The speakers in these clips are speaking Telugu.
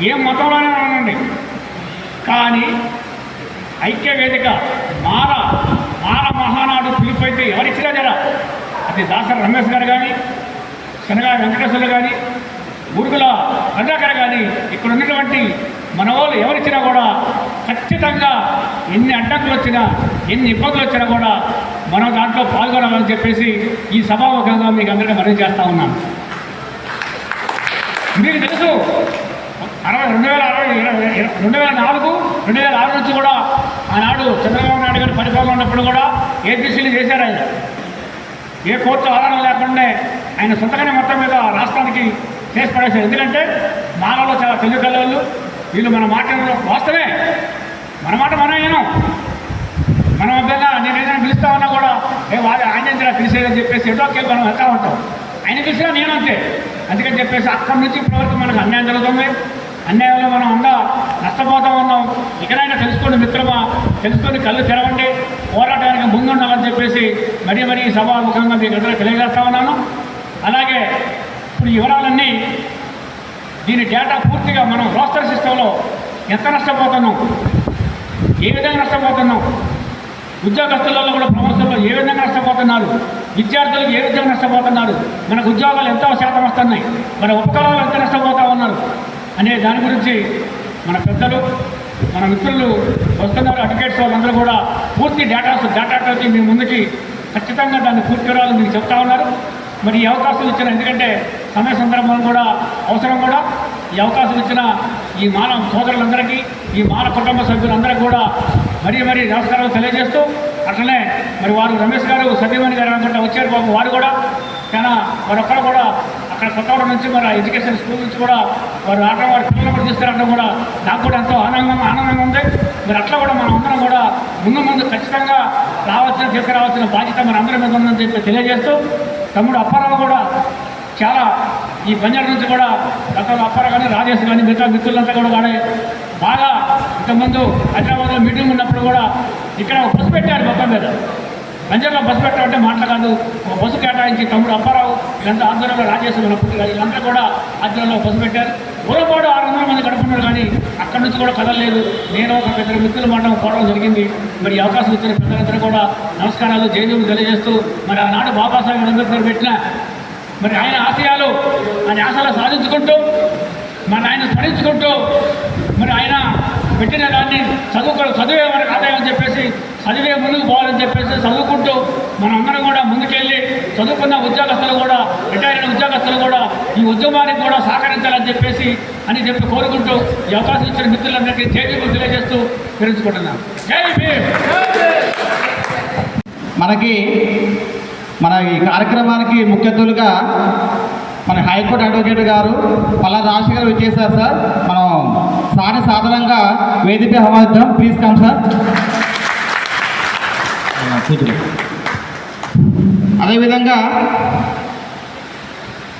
ఏ మతంలోనే ఉండండి, కానీ ఐక్య వేదిక మాల మహానాడు పిలుపు అయితే ఎవరిచ్చినా జరా, అది దాసరి రమేష్ గారు కానీ, శనగా వెంకటేశ్వర్లు కానీ, బూరుగుల ప్రజాకర్ కానీ, ఇక్కడ ఉన్నటువంటి మన వాళ్ళు ఎవరిచ్చినా కూడా ఖచ్చితంగా ఎన్ని అడ్డంకులు వచ్చినా, ఎన్ని ఇబ్బందులు వచ్చినా కూడా మనం దాంట్లో పాల్గొనాలని చెప్పేసి ఈ సభాముఖంగా మీకు అందరికీ మనవి చేస్తూ ఉన్నాను. మీకు తెలుసు 2004 నుంచి కూడా ఆనాడు చంద్రబాబు నాయుడు గారి పరిపాలన ఉన్నప్పుడు కూడా ఏపీసీలు చేశారు. ఆయన ఏ కోర్టు ఆధారం లేకుండా ఆయన సొంతగానే మొత్తం మీద రాష్ట్రానికి చేసి పడేశారు. ఎందుకంటే మాలలో చాలా తెలుగు కలవాళ్ళు, వీళ్ళు మన మాట వాస్తవే, మన మాట మనమేనం, మనం అభ్యంగా నేను ఏదైనా పిలుస్తా ఉన్నా కూడా ఆయన పిలిచేదని చెప్పేసి ఎటోకి మనం వెళ్తూ ఉంటాం. ఆయన పిలిచినా నేను అంతే. అందుకని చెప్పేసి అక్కడి నుంచి ఇప్పటివరకు మనకు అన్యాయం జరుగుతుంది. అన్యాయంలో మనం నష్టపోతూ ఉన్నాం. ఇకనైనా తెలుసుకోండి మిత్రమా, తెలుసుకొని కళ్ళు తెరవండి, పోరాటానికి ముందుండాలని చెప్పేసి మరీ ఈ సభాముఖంగా మీకు అందరూ తెలియజేస్తా ఉన్నాను. అలాగే ఇప్పుడు వివరాలన్నీ దీని డేటా పూర్తిగా మనం రోస్టర్ సిస్టంలో ఎంత నష్టపోతున్నాం, ఏ విధంగా నష్టపోతున్నాం, ఉద్యోగస్తులలో కూడా ప్రమోషన్లో ఏ విధంగా నష్టపోతున్నారు, విద్యార్థులకు ఏ విధంగా నష్టపోతున్నారు, మనకు ఉద్యోగాలు ఎంత శాతం వస్తున్నాయి, మన ఉపకరణాలు ఎంత నష్టపోతూ ఉన్నారు అనే దాని గురించి మన పెద్దలు, మన మిత్రులు వస్తున్నారు, అడ్వకేట్స్ వాళ్ళందరూ కూడా పూర్తి డేటాతో మీ ముందుకి ఖచ్చితంగా దాన్ని పూర్తి వివరాలు మీకు చెప్తా ఉన్నారు. మరి ఈ అవకాశం ఇచ్చిన, ఎందుకంటే సమయ సందర్భం కూడా అవసరం కూడా, ఈ అవకాశం ఇచ్చిన ఈ మాల సోదరులందరికీ, ఈ మాల కుటుంబ సభ్యులందరికీ కూడా మరీ నమస్కారాలు తెలియజేస్తూ, అట్లనే మరి వారు రమేష్ గారు, సతీమణి గారు అనుకుంటా వచ్చారు బాబు, వారు కూడా కానీ వారొక్కరు కూడా అక్కడ కొత్తగూడెం నుంచి మరి ఎడ్యుకేషన్ స్కూల్ నుంచి కూడా వారు ఆటం వారి పిల్లలు కూడా తీసుకురావడం కూడా నాకు కూడా ఎంతో ఆనందంగా ఉంది. మరి అట్లా కూడా మనం అందరం కూడా ముందు ఖచ్చితంగా తీసుకురావాల్సిన బాధ్యత మన అందరి మీద ఉందని చెప్పి తెలియజేస్తూ, తమ్ముడు అప్పారావు కూడా చాలా ఈ బంజారా నుంచి కూడా గతంలో అప్పారావు కానీ, రాజేష్ కానీ, మిగతా మిత్రులంతా కూడా బాగా ఇంతకుముందు హైదరాబాద్లో మీటింగ్ ఉన్నప్పుడు కూడా ఇక్కడ బస్సు పెట్టారు. మొత్తం మీద బంజారాలో బస్సు పెట్టాలంటే మాటలు కాదు, ఒక బస్సు కేటాయించి తమ్ముడు అప్పారావు వీళ్ళంతా ఆధ్వర్యంలో రాజేష్ వీళ్ళంతా కూడా ఆధ్వర్యంలో బస్సు పెట్టారు. ఊరపాడు 600 మంది గడుపున్నారు, కానీ అక్కడి నుంచి కూడా కదలలేదు. నేను ఒక 2 మిత్రులు మాట పోవడం జరిగింది. మరి ఈ అవకాశం ఇచ్చిన పెద్దలందరూ కూడా నమస్కారాలు, జయజీవులు తెలియజేస్తూ, మరి ఆనాడు బాబాసాహెబ్ అంబేద్కర్ పెట్టిన మరి ఆయన ఆశయాలు, ఆయన ఆశలు సాధించుకుంటూ, మరి ఆయన స్మరించుకుంటూ, మరి ఆయన పెట్టిన దాన్ని చదివే మనకు ఆదాయం అని చెప్పేసి, చదివే ముందుకు పోవాలని చెప్పేసి చదువుకుంటూ మనం అందరం కూడా ముందుకెళ్ళి చదువుకున్న ఉద్యోగస్తులు కూడా, రిటైర్ అయిన ఉద్యోగస్తులు కూడా ఈ ఉద్యమానికి కూడా సహకరించాలని చెప్పి కోరుకుంటూ ఈ అవకాశం ఇచ్చిన మిత్రులందరికీ జైలు తెలియజేస్తూ వివరించుకుంటున్నాను. జై భీమ్. మన ఈ కార్యక్రమానికి ముఖ్య అతిథులుగా మన హైకోర్టు అడ్వకేట్ గారు పల్లా రాజశేఖర్ గారు వచ్చేసారు. సార్ మనం సాధారణంగా వేదికపై ఆహ్వానిద్దాం. Please come sir. అదేవిధంగా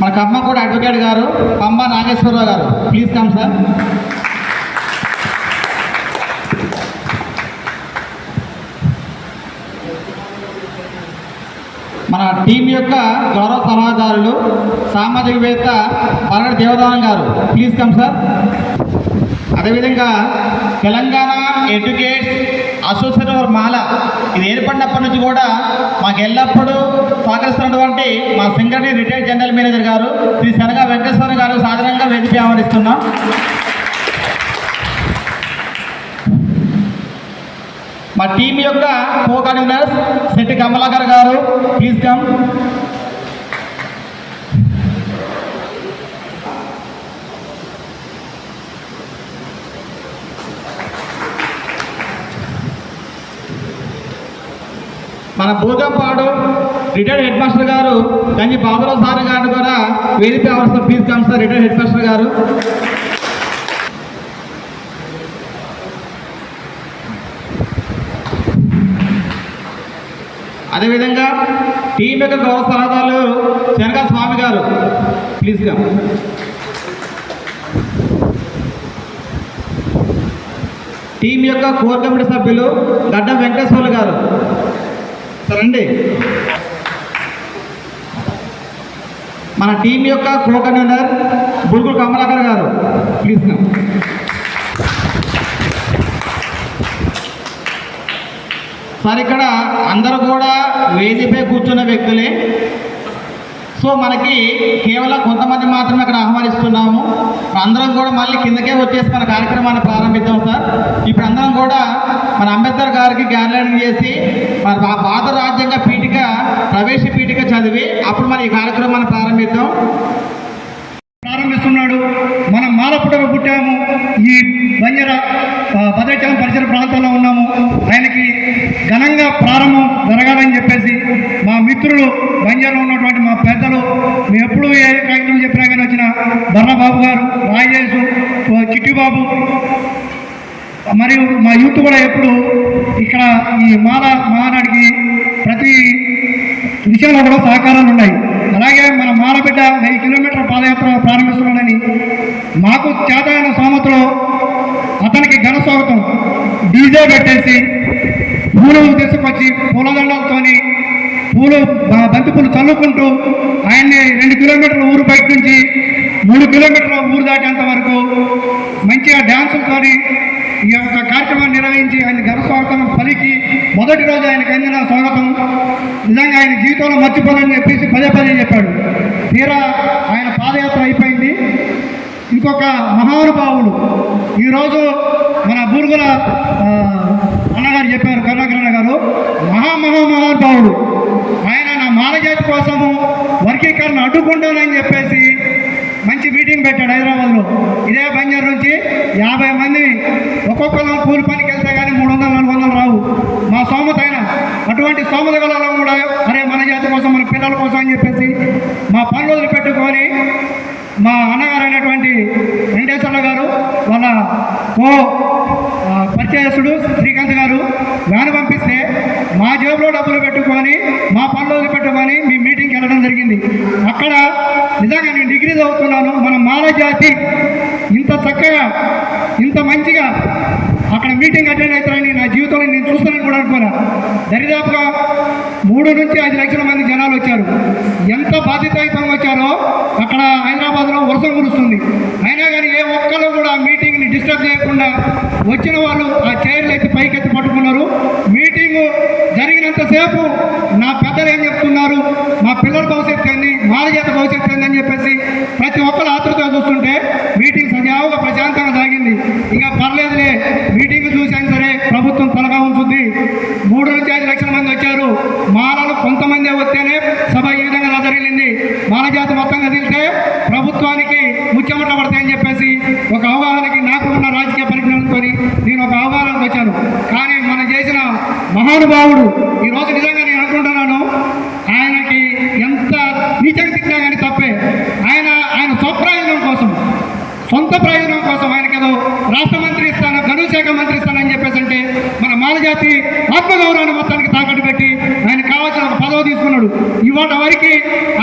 మన కమ్మకోట అడ్వకేట్ గారు పంబ నాగేశ్వరరావు గారు, ప్లీజ్ కమ్ సార్. మన టీం యొక్క గౌరవ సలహాదారులు సామాజికవేత్త పరగడ దేవదానం గారు, ప్లీజ్ కమ్ సార్. అదేవిధంగా తెలంగాణ ఎడ్యుకేట్ అసోసియేషన్ ఫర్ మాల ఇది ఏర్పడినప్పటి నుంచి కూడా మాకు ఎల్లప్పుడూ సహకరిస్తున్నటువంటి మా సింగరేణి రిటైర్డ్ జనరల్ మేనేజర్ గారు శ్రీ శనగా వెంకటేశ్వర గారు సాధారణంగా వేదిక ఆహ్వానిస్తున్నాం. మా టీం యొక్క కో కన్వీనర్స్ శెట్టి కమలాకర్ గారు, ప్లీజ్ కమ్. మన భూజంపాడు రిటైర్డ్ హెడ్ మాస్టర్ గారు గంజి బాబురావు సార్ గారు కూడా వేదిక అవసరం, please come sir. Retired head master గారు. అదేవిధంగా టీం యొక్క గౌరవ సలహాదారులు శనగా స్వామి గారు, ప్లీజ్ గా. టీం యొక్క కోర్ కమిటీ సభ్యులు గడ్డ వెంకటేశ్వర్లు గారు సరండి. మన టీం యొక్క కో కన్వీనర్ బుల్గుల్ కమలాకర్ గారు, ప్లీజ్ గా. సార్ ఇక్కడ అందరూ కూడా వేదికపై కూర్చున్న వ్యక్తులే. సో మనకి కేవలం కొంతమంది మాత్రమే అక్కడ ఆహ్వానిస్తున్నాము. అందరం కూడా మళ్ళీ కిందకే వచ్చేసి మన కార్యక్రమాన్ని ప్రారంభిద్దాం సార్. ఇప్పుడు అందరం కూడా మన అంబేద్కర్ గారికి గ్యాన్లైనింగ్ చేసి మన భారత రాజ్యాంగ పీఠిక ప్రవేశ పీఠిక చదివి అప్పుడు మనం ఈ కార్యక్రమాన్ని ప్రారంభిస్తున్నాడు. మనం మాలపుటకు పుట్టాము, ఈ బంజర భద్రాచలం పరిసర ప్రాంతాల్లో ఉన్నాము. ఆయనకి ఘనంగా ప్రారంభం జరగాలని చెప్పేసి మా మిత్రులు బంజారాలో ఉన్నటువంటి మా పెద్దలు మేము ఎప్పుడు ఏ కార్యక్రమం చెప్పినా కానీ వచ్చిన బర్రబాబు గారు, రాజేషు, చిట్టిబాబు మరియు మా యూత్ కూడా ఎప్పుడు ఇక్కడ ఈ మాల మహానాడికి ప్రతి విషయంలో కూడా సహకారాలు ఉన్నాయి. అలాగే మన మాలబిడ్డ 1000 కిలోమీటర్ల పాదయాత్ర ప్రారంభిస్తున్నాడని మాకు చేతైన సోమతలో అతనికి ఘన స్వాగతం డీజే పెట్టేసి పూలు తీసుకొచ్చి పూలదండలతోని బంతిపూలు చల్లుకుంటూ ఆయన్ని 2 కిలోమీటర్ల ఊరు బయట నుంచి 3 కిలోమీటర్ల ఊరు దాటేంత వరకు మంచిగా డ్యాన్సులతోని ఈ యొక్క కార్యక్రమాన్ని నిర్వహించి ఆయన ఘన స్వాగతం పలికి మొదటి రోజు ఆయనకు అందిన స్వాగతం నిజంగా ఆయన జీవితంలో మర్చిపోవాలని చెప్పేసి పదే చెప్పాడు. తీరా ఆయన పాదయాత్ర అయిపోయింది. ఇంకొక మహానుభావుడు ఈరోజు మన బూరుగుల అన్నగారు చెప్పారు, కరుణాకరణ గారు, మహానుభావుడు ఆయన నా మానజాతి కోసము వర్గీకరణ అడ్డుకుంటానని చెప్పేసి మంచి మీటింగ్ పెట్టాడు హైదరాబాద్లో. ఇదే బంజార్ నుంచి 50 మంది ఒక్కొక్కరు కూలి పనికి వెళ్తే కానీ 300-400 రావు. మా సోమత అయినా అటువంటి సోమత గలలో కూడా అరే మన జాతి కోసం, మన పిల్లల కోసం అని చెప్పేసి మా పనులు పెట్టుకొని మా అన్నగారు అయినటువంటి వెంకటేశ్వర గారు వాళ్ళ పరిచయస్తుడు శ్రీకాంత్ గారు వ్యాన్ పంపిస్తే మా జేబులో డబ్బులు పెట్టుకొని మా పనులు పెట్టుకొని మీ మీటింగ్కి వెళ్ళడం జరిగింది. అక్కడ నిజంగా నేను డిగ్రీ చదువుతున్నాను. మన మాల జాతి ఇంత చక్కగా ఇంత మంచిగా అక్కడ మీటింగ్ అటెండ్ అవుతారని నా జీవితంలో నేను చూస్తానని కూడా అనుకోలే. దరిదాపుగా 3 నుంచి 5 లక్షల మంది జనాలు వచ్చారు. ఎంత బాధ్యతాయుతంగా వచ్చారో అక్కడ హైదరాబాద్లో వర్షం కురుస్తుంది. అయినా కానీ ఏ ఒక్కరు కూడా మీటింగ్ని డిస్టర్బ్ చేయకుండా వచ్చిన వాళ్ళు ఆ చైర్లు ఎత్తి పైకెత్తి పట్టుకున్నారు. మీటింగు జరిగినంతసేపు నా పెద్దలు ఏం చెప్తున్నారు, మా పిల్లల భవిష్యత్తు ఏంది, మాలజాత భవిష్యత్తు ఏంది అని చెప్పేసి ప్రతి ఒక్కరు ఆతృతగా చూస్తుంటే మీటింగ్ సజావుగా ప్రశాంతంగా సాగింది. ఇంకా పర్లేదులే మీటింగ్ చూసాను సరే ప్రభుత్వం తలగా ఉంచుద్ది. 3 నుంచి 5 లక్షల మంది వచ్చారు. మాలలు కొంతమంది వస్తేనే సభ ఈ విధంగా జరిగింది. మాలజాతి మొత్తంగా కదిలితే ప్రభుత్వానికి ముచ్చెమట పడతాయని చెప్పేసి ఒక అవగాహనకి నాకు ఉన్న రాజకీయ పరిజ్ఞానంతో నేను ఒక అవగాహనకు వచ్చాను. కానీ మనం చేసిన మహానుభావుడు ఈరోజు నిజంగా నేను అనుకుంటున్నాను, ఆయనకి ఎంత నీచంగా తిట్టినా కానీ తప్పే. ఆయన స్వప్రయోజనం కోసం, సొంత ప్రయోజనం కోసం ఆయనకి ఏదో రాష్ట్ర మంత్రి ఇస్తాను, గనుల శాఖ మంత్రి ఇస్తానని చెప్పేసి అంటే మన మాలజాతి ఆత్మగౌరవాన్ని మొత్తానికి తాకట్టు పెట్టి ఆయన కావాల్సిన ఒక పదవి తీసుకున్నాడు. ఇవాళ వరకు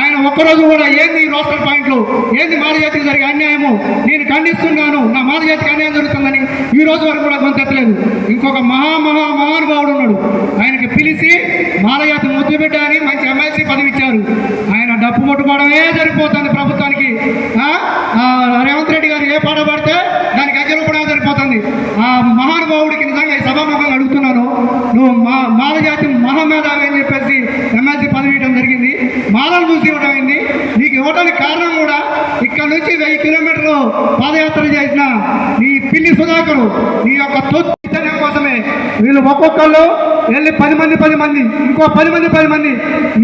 ఆయన ఒక్కరోజు కూడా ఏంది రోస్టర్ పాయింట్లు, ఏంది మాలజాతికి జరిగే అన్యాయము, నేను ఖండిస్తున్నాను, నా మాలజాతికి అన్యాయం జరుగుతుందని ఈ రోజు వరకు కూడా గొంతెత్తలేదు. ఇంకొక మహానుభావుడు ఉన్నాడు. ఆయనకి పిలిచి మాలజాతి ముద్దు బిడ్డ అని మంచి ఎమ్మెల్సీ పదవి ఇచ్చారు. ఆయన డప్పు కొట్టుకోవడమే సరిపోతుంది ప్రభుత్వానికి. రేవంత్ రెడ్డి గారు ఏ పాట పాడితే దానికి అజ్జరూపడం సరిపోతుంది. ఆ మహానుభావుడికి నిజంగా ఈ సభాముఖంగా అడుగుతున్నాను, నువ్వు మాలజాతి మహామేధావి అని చెప్పేసి ఎమ్మెల్సీ పదవి ఇవ్వడం జరిగింది, మాలలు చూసి ఇవ్వడం అయింది. నీకు ఇవ్వడానికి కారణం కూడా ఇక్కడ నుంచి 1000 కిలోమీటర్లు పాదయాత్ర చేసిన నీ పిల్లి సుధాకరు నీ యొక్క తొత్తుజనం కోసమే. వీళ్ళు ఒక్కొక్కళ్ళు వెళ్ళి 10 మంది ఇంకో 10 మంది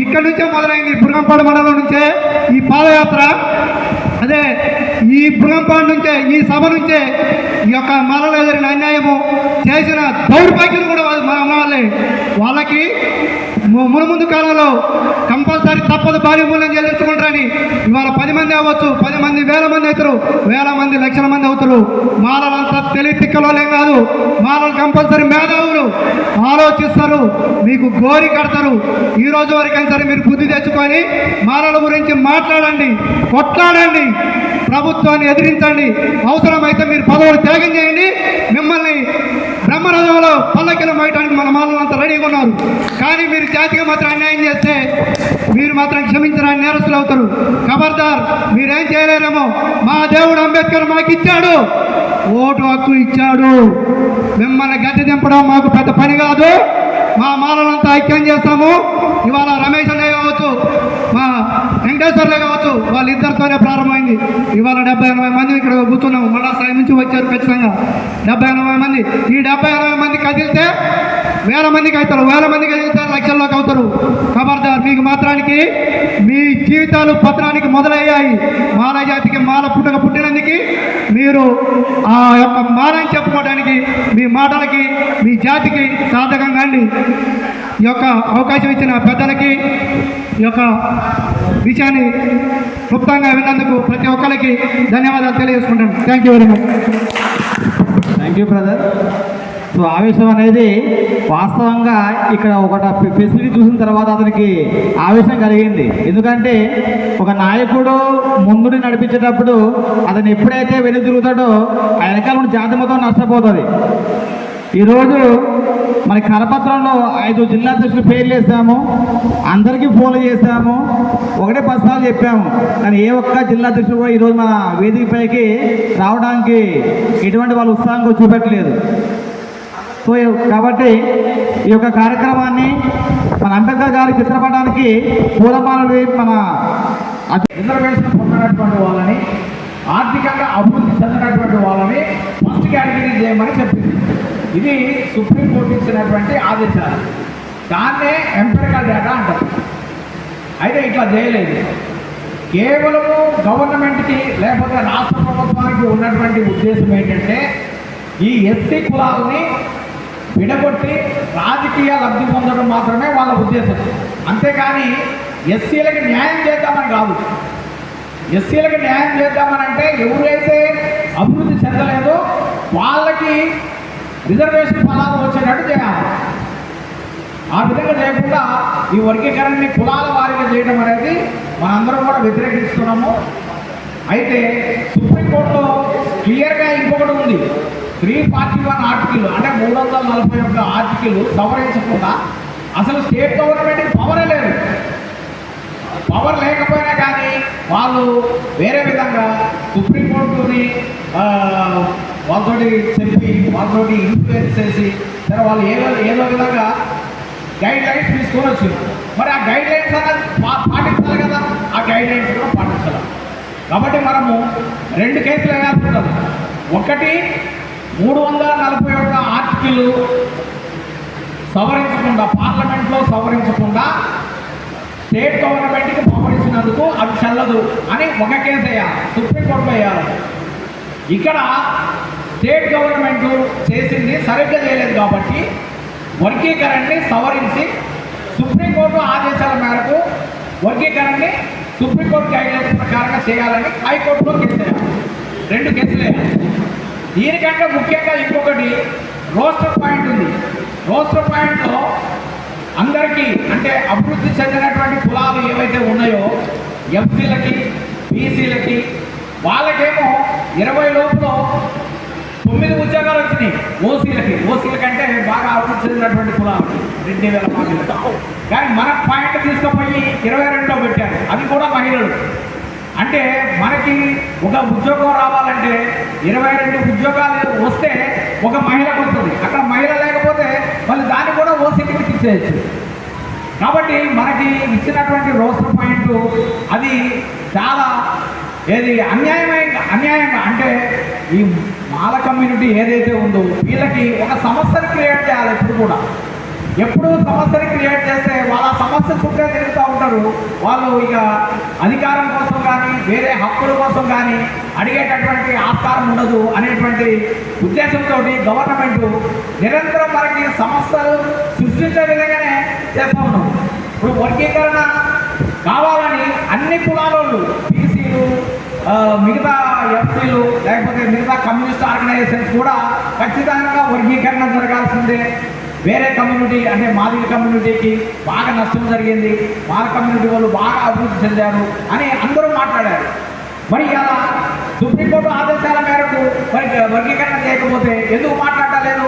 ఇక్కడ నుంచే మొదలైంది. బుర్గంపాడు మండలం నుంచే ఈ పాదయాత్ర. అదే ఈ బృహంపాడు నుంచే, ఈ సభ నుంచే ఈ యొక్క మాలలో జరిగిన అన్యాయము చేసిన దౌర్భాగ్యులు కూడా మన వాళ్ళే. వాళ్ళకి మునుముందు కాలంలో కంపల్సరీ తప్పదు భారీ మూల్యం చెల్లించుకుంటారని ఇవాళ 10 మంది అవ్వచ్చు, 10 మంది 1000 మంది అవుతారు, 1000 మంది లక్షల మంది అవుతారు. మాలలంతా తెలివి తిక్కలోలేం కాదు. మాలలు కంపల్సరీ మేధావులు, ఆలోచిస్తారు, మీకు గోరి కడతారు. ఈ రోజు వరకైనా సరే మీరు బుద్ధి తెచ్చుకొని మాలల గురించి మాట్లాడండి, కొట్లాడండి, ప్రభుత్వాన్ని ఎదిరించండి. అవసరమైతే మీరు పదవులు త్యాగం చేయండి. మిమ్మల్ని బ్రహ్మరథంలో పల్లకిలో మోయడానికి మన మాలలంతా రెడీగా ఉన్నారు. కానీ మీరు జాతిగా మాత్రం అన్యాయం చేస్తే మీరు మాత్రం క్షమించడానికి నేరస్తులు అవుతారు. ఖబర్దార్, మీరేం చేయలేరేమో. మా దేవుడు అంబేద్కర్ మాకు ఇచ్చాడు, ఓటు హక్కు ఇచ్చాడు. మిమ్మల్ని గద్దె దింపడం మాకు పెద్ద పని కాదు. మా మాలలంతా ఐక్యం చేస్తాము. ఇవాళ రమేష్ అన్నయ్య కావచ్చు, మా వెంకటేశ్వర్లే కావచ్చు, వాళ్ళిద్దరితోనే ప్రారంభమైంది. ఇవాళ 70-80 మంది ఇక్కడ కూర్చున్నాము. మళ్ళా స్థాయి నుంచి వచ్చారు ఖచ్చితంగా 70-80 మంది. ఈ 70-80 మంది కదిలితే వేల మందికి అవుతారు, వేల మందికి కదిలితే లక్షల్లోకి అవుతారు. ఖబర్దార్, మీకు మాత్రానికి మీ జీవితాలు పత్రానికి మొదలయ్యాయి. మాల జాతికి మాల పుట్టినందుకు మీరు ఆ యొక్క మాలని చెప్పుకోవడానికి మీ మాటలకి మీ జాతికి సాధకంగా అండి. ఈ యొక్క అవకాశం ఇచ్చిన పెద్దలకి ఈ యొక్క విషయాన్ని క్లుప్తంగా విన్నందుకు ప్రతి ఒక్కరికి ధన్యవాదాలు తెలియజేసుకుంటాను. Thank you very much. Thank you brother. So ఆవేశం అనేది వాస్తవంగా ఇక్కడ ఒక ఫెసిలిటీ చూసిన తర్వాత అతనికి ఆవేశం కలిగింది. ఎందుకంటే ఒక నాయకుడు ముందుని నడిపించేటప్పుడు అతను ఎప్పుడైతే వెనుక తిరుగుతాడో ఆ వెనకాల ఉన్న జాతి మొత్తం నష్టపోతుంది. ఈరోజు మన కరపత్రంలో 5 జిల్లా అధ్యక్షుల పేర్లు వేసాము, అందరికీ ఫోన్లు చేసాము, 10 సార్లు చెప్పాము. కానీ ఏ ఒక్క జిల్లా అధ్యక్షుడు కూడా ఈరోజు మన వేదికపైకి రావడానికి ఎటువంటి వాళ్ళ ఉత్సాహంగా చూపెట్టలేదు. సో కాబట్టి ఈ యొక్క కార్యక్రమాన్ని మన అంబేద్కర్ గారి చిత్రపటానికి పూలమాలలు మన రిజర్వేషన్ పొందినటువంటి వాళ్ళని, ఆర్థికంగా అభివృద్ధి చెందినటువంటి వాళ్ళని ఫస్ట్ కేటగిరీ చేయమని చెప్పింది. ఇది సుప్రీంకోర్టు ఇచ్చినటువంటి ఆదేశాలు. దాన్నే ఎంపెరికల్ డేటా అంటారు. అయితే ఇట్లా చేయలేదు. కేవలము గవర్నమెంట్కి లేకపోతే రాష్ట్ర ప్రభుత్వానికి ఉన్నటువంటి ఉద్దేశం ఏంటంటే ఈ ఎస్సీ కులాలని విడగొట్టి రాజకీయ లబ్ధి పొందడం మాత్రమే వాళ్ళ ఉద్దేశం. అంతేకాని ఎస్సీలకు న్యాయం చేద్దామని కాదు. ఎస్సీలకు న్యాయం చేద్దామని అంటే ఎవరైతే అభివృద్ధి చెందలేదో వాళ్ళకి రిజర్వేషన్ ఫలాలు వచ్చేటట్టు చేయాలి. ఆ విధంగా చేయకుండా ఈ వర్గీకరణని కులాల వారీగా చేయడం అనేది మనందరం కూడా వ్యతిరేకిస్తున్నాము. అయితే సుప్రీంకోర్టులో క్లియర్గా ఇంకొకటి ఉంది. 341 ఆర్టికల్ అంటే 341 ఆర్టికల్ సవరించకుండా అసలు స్టేట్ గవర్నమెంట్కి పవరే లేదు. పవర్ లేకపోయినా కానీ వాళ్ళు వేరే విధంగా సుప్రీంకోర్టుని వాళ్ళతోటి చెప్పి వాళ్ళతోటి ఇన్ఫ్లుయెన్స్ చేసి సరే వాళ్ళు ఏదో విధంగా గైడ్ లైన్స్ తీసుకొని వచ్చింది. మరి ఆ గైడ్ లైన్స్ అన్నది పాటించాలి కదా, ఆ గైడ్ లైన్స్ కూడా పాటించాలి. కాబట్టి మనము 2 కేసులు వేయాల్సి ఉంటుంది. ఒకటి 341 ఆర్టికల్ సవరించకుండా, పార్లమెంట్లో సవరించకుండా స్టేట్ గవర్నమెంట్కి పవర్ ఇచ్చినందుకు అది చెల్లదు అని ఒక కేసు వేయాలి, సుప్రీంకోర్టులో వేయాలి. ఇక్కడ స్టేట్ గవర్నమెంట్ చేసింది సరిగ్గా చేయలేదు కాబట్టి వర్గీకరణని సవరించి సుప్రీంకోర్టు ఆదేశాల మేరకు వర్గీకరణని సుప్రీంకోర్టు గైడ్లైన్స్ ప్రకారంగా చేయాలని హైకోర్టులో కేసు వేయాలి. 2 కేసులు వేయాలి. దీనికంటే ముఖ్యంగా ఇంకొకటి రోస్టర్ పాయింట్ ఉంది. రోస్టర్ పాయింట్లో అందరికీ అంటే అభివృద్ధి చెందినటువంటి కులాలు ఏవైతే ఉన్నాయో ఎఫ్సీలకి, బీసీలకి వాళ్ళకేమో 20 లోపల 9 ఉద్యోగాలు వచ్చినాయి. ఓసీలకంటే బాగా అభివృద్ధి చెందినటువంటి కులాలు 2000 మంది. కానీ మన పాయింట్ తీసుకుపోయి 22లో పెట్టారు. అది కూడా మహిళలు. అంటే మనకి ఒక ఉద్యోగం రావాలంటే 22 ఉద్యోగాలు వస్తే ఒక మహిళకు వస్తుంది. అక్కడ మహిళ లేకపోతే మళ్ళీ దాన్ని కూడా ఓసీకి ఇచ్చేయచ్చు. కాబట్టి మనకి ఇచ్చినటువంటి రోస్టర్ పాయింట్ అది చాలా అన్యాయంగా అంటే ఈ మాల కమ్యూనిటీ ఏదైతే ఉందో వీళ్ళకి ఒక సమస్యను క్రియేట్ చేయాలి. ఎప్పుడు సమస్యని క్రియేట్ చేస్తే వాళ్ళ సమస్య చుట్టే తిరుగుతూ ఉంటారు. వాళ్ళు ఇక అధికారం కోసం కానీ వేరే హక్కుల కోసం కానీ అడిగేటటువంటి ఆస్కారం ఉండదు అనేటువంటి ఉద్దేశంతో గవర్నమెంట్ నిరంతరం మనకి సమస్యలు సృష్టించే విధంగానే చేస్తూ ఉన్నాం. ఇప్పుడు వర్గీకరణ కావాలని అన్ని కులాలు, బీసీలు, మిగతా ఎఫ్సీలు లేకపోతే మిగతా కమ్యూనిస్ట్ ఆర్గనైజేషన్స్ కూడా ఖచ్చితంగా వర్గీకరణ జరగాల్సిందే. వేరే కమ్యూనిటీ అంటే మాదిగ కమ్యూనిటీకి బాగా నష్టం జరిగింది, మాల కమ్యూనిటీ వాళ్ళు బాగా అభివృద్ధి చెందారు అని అందరూ మాట్లాడారు. మరి ఇలా సుప్రీంకోర్టు ఆదేశాల మేరకు మరి వర్గీకరణ చేయకపోతే ఎందుకు మాట్లాడలేదు?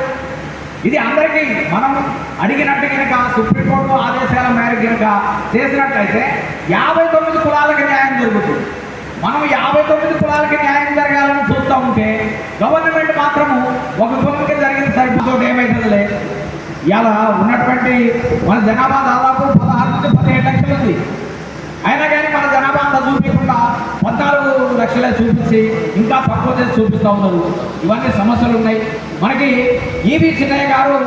ఇది అందరికీ మనం అడిగినట్టు కనుక సుప్రీంకోర్టు ఆదేశాల మేరకు కనుక చేసినట్లయితే 59 కులాలకు న్యాయం జరుగుతుంది. మనం 59 కులాలకి న్యాయం జరగాలని చూస్తూ ఉంటే గవర్నమెంట్ మాత్రము ఒక కులంకి జరిగిన సరిపోతే ఏమవుతుందిలే, ఇవాళ ఉన్నటువంటి మన జనాభా దాదాపు 16 నుంచి 17 లక్షలు ఉంది. అయినా కానీ మన జనాభా అంతా చూపించకుండా 14 లక్షలే చూపించి ఇంకా తక్కువ చేసి చూపిస్తూ ఉన్నారు. ఇవన్నీ సమస్యలు ఉన్నాయి. మనకి ఈవి చిన్నయ్య గారు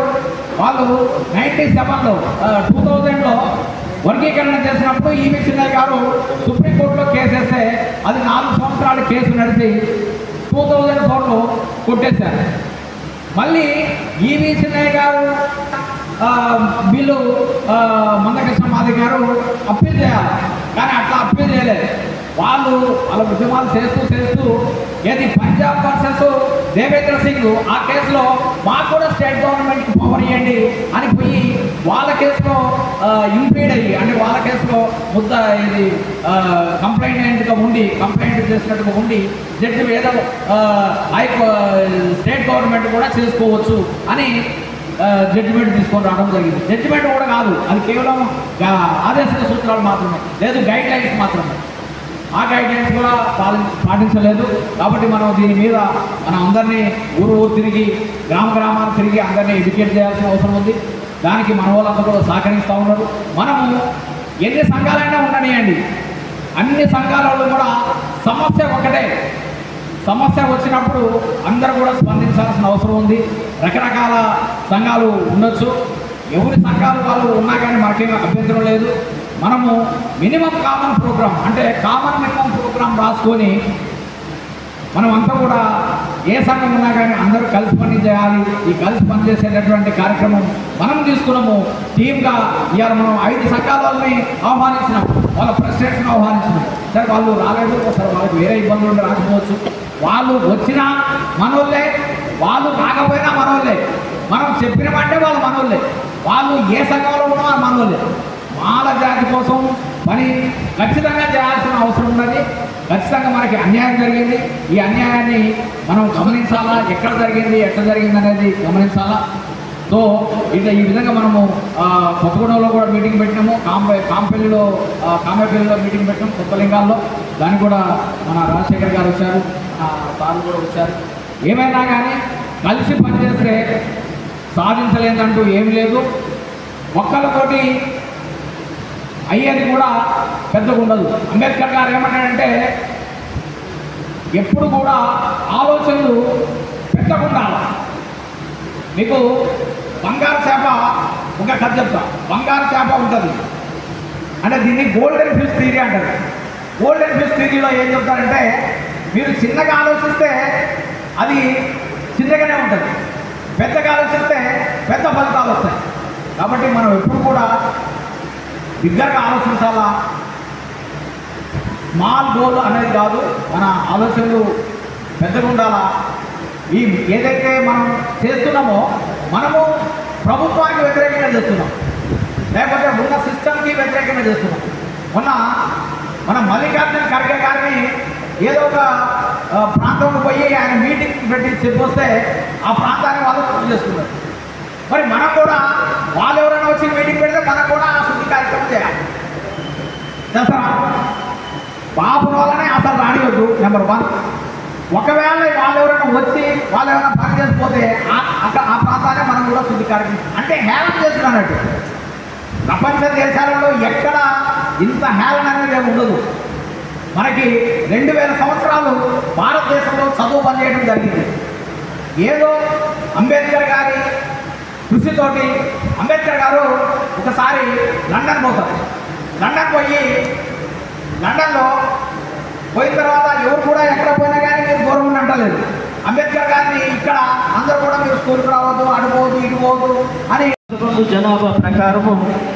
వాళ్ళు 97లో 2000లో వర్గీకరణ చేసినప్పుడు ఈవి చిన్నయ్య గారు సుప్రీంకోర్టులో కేసు వేస్తే అది 4 సంవత్సరాలు కేసు నడిచి 2004లో కొట్టేశారు. మళ్ళీ ఈవి చిన్నయ్య గారు వీళ్ళు మందకృష్ణ మాదిగ గారు అప్పీల్ చేయాలి, కానీ అట్లా అప్పీల్ చేయలేదు. వాళ్ళ ఉద్యమాలు చేస్తూ ఏది పంజాబ్ వర్సెస్ దేవేంద్ర సింగ్ ఆ కేసులో మాకు కూడా స్టేట్ గవర్నమెంట్కి పవర్ ఇవ్వండి అని పోయి వాళ్ళ కేసులో ఇంపీడ్ అయ్యి, అంటే వాళ్ళ కేసులో ఇది కంప్లైంట్ చేసినట్టుగా ఉండి జడ్జి ఏదో స్టేట్ గవర్నమెంట్ కూడా చేసుకోవచ్చు అని జడ్జిమెంట్ తీసుకొని రావడం జరిగింది. జడ్జిమెంట్ కూడా కాదు, అది కేవలం ఆదేశ సూత్రాలు మాత్రమే, లేదు గైడ్ లైన్స్ మాత్రమే. ఆ గైడ్ లైన్స్ కూడా పాటించలేదు. కాబట్టి మనం దీని మీద మనం అందరినీ ఊరు తిరిగి గ్రామాలు తిరిగి అందరినీ ఎడ్యుకేట్ చేయాల్సిన అవసరం ఉంది. దానికి మన వాళ్ళందరూ కూడా సహకరిస్తూ ఉన్నారు. మనము ఎన్ని సంఘాలైనా ఉండనియండి, అన్ని సంఘాలలో కూడా సమస్య ఒకటే. సమస్య వచ్చినప్పుడు అందరూ కూడా స్పందించాల్సిన అవసరం ఉంది. రకరకాల సంఘాలు ఉండొచ్చు, ఎవరి సంఘాలు వాళ్ళు ఉన్నా కానీ మనకేమీ అభ్యంతరం లేదు. మనము మినిమం కామన్ ప్రోగ్రామ్, అంటే కామన్ మినిమం ప్రోగ్రామ్ రాసుకొని మనమంతా కూడా ఏ సంఘం ఉన్నా కానీ అందరూ కలిసి పని చేయాలి. ఈ కలిసి పనిచేసేటటువంటి కార్యక్రమం మనం తీసుకున్నాము టీమ్గా. ఇవాళ మనం 5 సంఘాల వాళ్ళని ఆహ్వానించినాం, వాళ్ళ ప్రెసిడెంట్స్ని ఆహ్వానించినాం. సరే వాళ్ళు రాలేదు, సరే వాళ్ళకి వేరే ఇబ్బందులు ఉండి రాకపోవచ్చు. వాళ్ళు వచ్చినా మనోళ్ళే, వాళ్ళు రాకపోయినా మనోళ్ళే. మనం చెప్పినామంటే వాళ్ళు మనోళ్ళే. వాళ్ళు ఏ సంఘంలో ఉన్నా మనోళ్ళే. మాల జాతి కోసం పని ఖచ్చితంగా చేయాల్సిన అవసరం ఉన్నది. ఖచ్చితంగా మనకి అన్యాయం జరిగింది. ఈ అన్యాయాన్ని మనం గమనించాలా, ఎక్కడ జరిగింది, ఎట్లా జరిగింది అనేది గమనించాలా. సో ఇట్లా ఈ విధంగా మనము కొత్తగూడెంలో కూడా మీటింగ్ పెట్టినాము, కాంపల్లిలో మీటింగ్ పెట్టినాము, కొత్తలింగాల్లో. దానికి కూడా మన రాజశేఖర్ గారు వచ్చారు, సార్లు కూడా వచ్చారు. ఏమైనా కానీ కలిసి పనిచేస్తే సాధించలేదంటూ ఏమి లేదు. ఒక్కరితోటి అయ్యేది కూడా పెద్దగా ఉండదు. అంబేద్కర్ గారు ఏమంటాడంటే ఎప్పుడు కూడా ఆలోచనలు పెద్దగా ఉండాలి. మీకు బంగారు చేప ఒక కథ చెప్తా. బంగారు చేప ఉంటుంది అంటే దీన్ని గోల్డెన్ ఫిష్ థియరీ అంటారు. గోల్డెన్ ఫిష్ థియరీలో ఏం చెప్తారంటే మీరు చిన్నగా ఆలోచిస్తే అది చిన్నగానే ఉంటుంది, పెద్దగా ఆలోచిస్తే పెద్ద ఫలితాలు వస్తాయి. కాబట్టి మనం ఎప్పుడు కూడా బిగ్గరగా ఆలోచించాలా. స్మాల్ గోల్ అనేది కాదు, మన ఆలోచనలు పెద్దగా ఉండాలా. ఈ ఏదైతే మనం చేస్తున్నామో మనము ప్రభుత్వానికి వ్యతిరేకంగా చేస్తున్నాం, లేకపోతే ఉన్న సిస్టమ్కి వ్యతిరేకంగా చేస్తున్నాం. మన మల్లికార్జున ఖర్గే గారిని ఏదో ఒక ప్రాంతంలో పోయి ఆయన మీటింగ్ పెట్టి చెప్పొస్తే ఆ ప్రాంతాన్ని వాళ్ళు శుద్ధి చేస్తున్నారు. మరి మనం కూడా వాళ్ళు ఎవరైనా వచ్చి మీటింగ్ పెడితే మనం కూడా ఆ శుద్ధి కార్యక్రమం చేయాలి. దసరా బాబు వల్లనే అసలు రానివద్దు. నెంబర్ 1. ఒకవేళ వాళ్ళు ఎవరైనా వచ్చి వాళ్ళు ఎవరైనా పని చేసిపోతే ఆ ప్రాంతాన్ని మనం కూడా శుద్ధి కార్యక్రమం అంటే హేళన చేస్తున్నట్టు. ప్రపంచ దేశాలలో ఎక్కడ ఇంత హేళన అనేది ఉండదు. మనకి 2000 సంవత్సరాలు భారతదేశంలో చదువు పనిచేయడం జరిగింది. ఏదో అంబేద్కర్ గారి కృషితోటి అంబేద్కర్ గారు ఒకసారి లండన్ పోతారు. లండన్ లండన్లో పోయిన తర్వాత ఎవరు కూడా ఎక్కడ పోయినా కానీ మీరు గౌరవం అంటలేదు. అంబేద్కర్ గారిని ఇక్కడ అందరూ కూడా మీరు స్కూల్కి రావద్దు, అడుకోవద్దు, ఇటు పోవద్దు అని. జనాభా ప్రకారము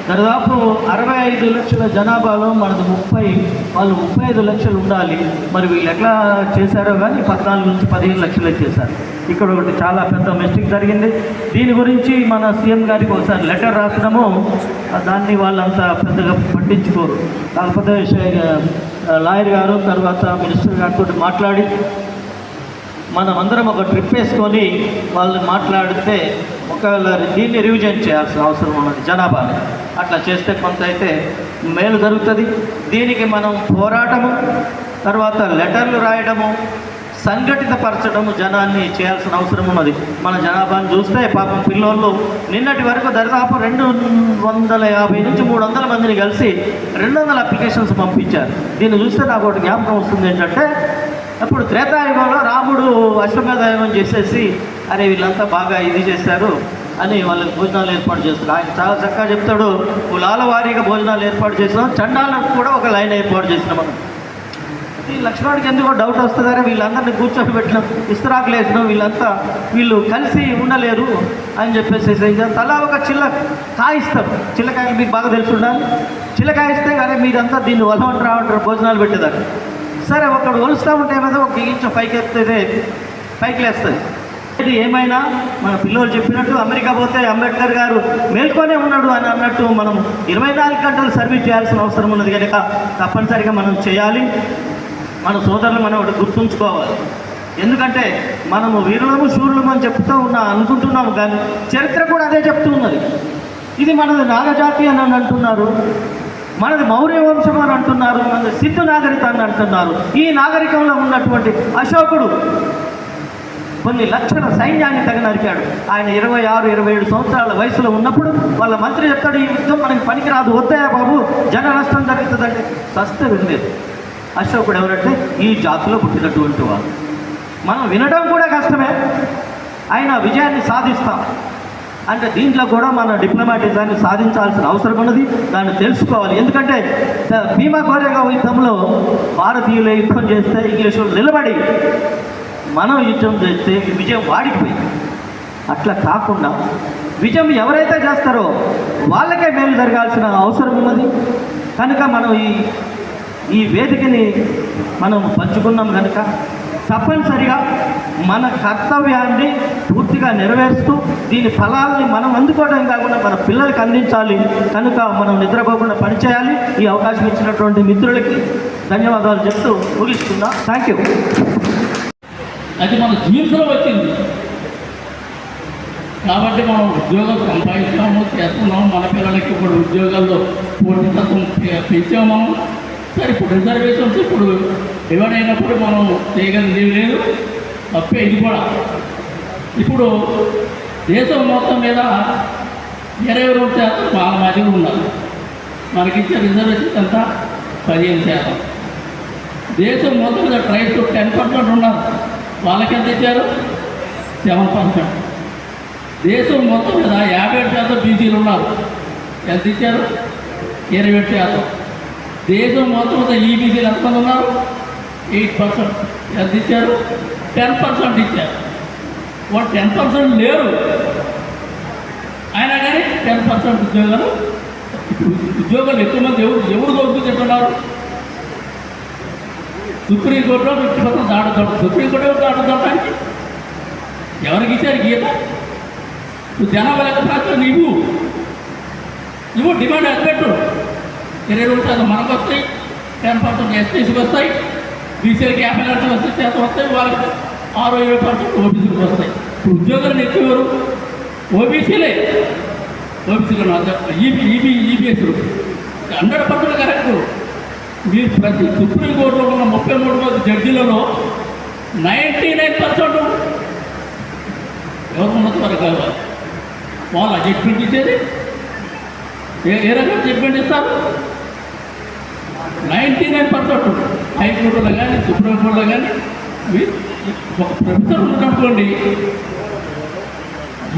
దాదాపు 65 లక్షల జనాభాలో మనది 30, వాళ్ళు 35 లక్షలు ఉండాలి. మరి వీళ్ళు ఎట్లా చేశారో కానీ 14 నుంచి 15 లక్షలే చేశారు. ఇక్కడ ఒకటి చాలా పెద్ద మిస్టేక్ జరిగింది. దీని గురించి మన సీఎం గారికి ఒకసారి లెటర్ రాసినాము, దాన్ని వాళ్ళంతా పెద్దగా పట్టించుకోరు. కాకపోతే లాయర్ గారు తర్వాత మినిస్టర్ గారితో మాట్లాడి మనం అందరం ఒక ట్రిప్ వేసుకొని వాళ్ళు మాట్లాడితే ఒకవేళ దీన్ని రివిజన్ చేయాల్సిన అవసరం ఉన్నది జనాభాని. అట్లా చేస్తే కొంత అయితే మేలు జరుగుతుంది. దీనికి మనం పోరాటము, తర్వాత లెటర్లు రాయడము, సంఘటితపరచడం జనాన్ని చేయాల్సిన అవసరం ఉన్నది. మన జనాభాను చూస్తే పాపం పిల్లోళ్ళు నిన్నటి వరకు దాదాపు 250 నుంచి 300 మందిని కలిసి 200 అప్లికేషన్స్ పంపించారు. దీన్ని చూస్తే నాకు ఒకటి జ్ఞాపకం వస్తుంది ఏంటంటే, అప్పుడు త్రేతాయుగంలో రాముడు అశ్వమేధయాగం చేసేసి అరే వీళ్ళంతా బాగా ఇది చేశారు అని వాళ్ళకి భోజనాలు ఏర్పాటు చేస్తారు. ఆయన చాలా చక్కగా చెప్తాడు, కులాల వారీగా భోజనాలు ఏర్పాటు చేసినాం, చండాలకు కూడా ఒక లైన్ ఏర్పాటు చేసినాం మనం. ఈ లక్ష్మణుడికి ఎందుకో డౌట్ వస్తుందరే వీళ్ళందరినీ కూర్చొని పెట్టినాం, ఇస్తరాకులు వేసినాం, వీళ్ళు కలిసి ఉండలేరు అని చెప్పేసి తలా ఒక కాయిస్తారు. చిల్లకాయలు మీకు బాగా తెలిసి ఉండాలి. చిల్లకాయిస్తే అరే మీరంతా దీన్ని వలవంటారు భోజనాలు పెట్టేదాన్ని. సరే ఒకడు ఒలుస్తూ ఉంటే ఏమైనా ఒక గిగించ పైకి ఎత్తే పైకి లేస్తుంది. ఇది ఏమైనా మన పిల్లలు చెప్పినట్టు అమెరికా పోతే అంబేద్కర్ గారు మేల్కొనే ఉన్నాడు అని అన్నట్టు మనం 24 గంటలు సర్వీస్ చేయాల్సిన అవసరం ఉన్నది కనుక తప్పనిసరిగా మనం చేయాలి. మన సోదరులు మనం ఒకటి గుర్తుంచుకోవాలి. ఎందుకంటే మనము వీరులము శూరులము అని అనుకుంటున్నాము, కానీ చరిత్ర కూడా అదే చెప్తూ ఉన్నది. ఇది మనది నాగజాతి అని అంటున్నారు, మనది మౌర్య వంశం అని అంటున్నారు, మనది సిద్ధు నాగరికత అని అంటున్నారు. ఈ నాగరికంలో ఉన్నటువంటి అశోకుడు కొన్ని లక్షల సైన్యాన్ని నరికాడు. ఆయన 26-27 సంవత్సరాల వయసులో ఉన్నప్పుడు వాళ్ళ మంత్రి చెప్తాడు, ఈ యుద్ధం మనకి పనికిరాదు, వద్దయా బాబు, జన నష్టం జరుగుతుందంటే సస్తే వినలేదు. అశోకుడు ఎవరంటే ఈ జాతిలో పుట్టినటువంటి వాడు. మనం వినడం కూడా కష్టమే, ఆయన విజయాన్ని సాధిస్తాం అంటే దీంట్లో కూడా మన డిప్లొమాటిజాన్ని సాధించాల్సిన అవసరం ఉన్నది. దాన్ని తెలుసుకోవాలి. ఎందుకంటే భీమా కోరేగా యుద్ధంలో భారతీయులే యుద్ధం చేస్తే ఇంగ్లీష్ నిలబడి మనం యుద్ధం చేస్తే విజయం వాడికిపోయింది. అట్లా కాకుండా విజయం ఎవరైతే చేస్తారో వాళ్ళకే మేలు జరగాల్సిన అవసరం ఉన్నది. కనుక మనం ఈ వేదికని మనం పంచుకున్నాం కనుక తప్పనిసరిగా మన కర్తవ్యాన్ని పూర్తిగా నెరవేరుస్తూ దీని ఫలాల్ని మనం అందుకోవడం కాకుండా మన పిల్లలకి అందించాలి. కనుక మనం నిద్రపోకుండా పనిచేయాలి. ఈ అవకాశం ఇచ్చినటువంటి మిత్రులకి ధన్యవాదాలు చెప్తూ ముగిస్తున్నా. Thank you. అది మన జీవితంలో వచ్చింది కాబట్టి మనం ఉద్యోగం సంపాదిస్తాము, చేస్తున్నాము. మన పిల్లలకి ఇప్పుడు ఉద్యోగాల్లో పోటీతత్వం పెంచాము. సరే ఇప్పుడు రిజర్వేషన్స్ ఇప్పుడు ఎవరైనప్పుడు మనం చేయగలిగేది లేదు, తప్పే ఇది కూడా. ఇప్పుడు దేశం మొత్తం మీద 22% వాళ్ళ మధ్యలో ఉన్నారు. మనకిచ్చే రిజర్వేషన్స్ అంతా 15%. దేశం మొత్తం మీద ట్రైబ్స్ 10% ఉన్నారు. వాళ్ళకి ఎంత ఇచ్చారు? 7%. దేశం మొత్తం మీద 57% బీసీలు ఉన్నారు. ఎంత ఇచ్చారు? 27%. దేశం మొత్తం మీద ఈబీసీలు ఎంతమంది ఉన్నారు? 8%. ఎంత ఇచ్చారు? 10% ఇచ్చారు. వాళ్ళు 10% లేరు, అయినా కానీ 10% ఉద్యోగాలు ఎక్కువ మంది ఎవరు దొరుకుతుంటున్నారు? సుప్రీంకోర్టులో 50% దాడుతాడు. సుప్రీంకోర్టు దాడుతానికి ఎవరికి ఇచ్చారు గీత? నువ్వు జనాభా లెక్క ప్రకారం నువ్వు డిమాండ్ ఎక్కబెట్టు. 22% మనకు వస్తాయి, 10% ఎస్టీసీకి వస్తాయి, బీసీలకి 50% వస్తాయి, వాళ్ళకి 60-70% ఓబీసీలకు వస్తాయి. ఇప్పుడు ఉద్యోగాలు ఎక్కువ ఎవరు? ఓబీసీలే. ఓబీసీలు ఈబీఎస్లు 100% కరెక్ట్. మీరు ప్రతి సుప్రీంకోర్టులో ఉన్న 33 మంది జడ్జీలలో 99% ఎవరు ఉన్నది వరకు కావాలి. వాళ్ళు జడ్జిమెంట్ ఇచ్చేది ఏ రకంగా జడ్జిమెంట్ ఇస్తారు? 99% హైకోర్టులో కానీ సుప్రీంకోర్టులో కానీ ఒక ప్రొఫెసర్ ఉన్నట్టుకోండి,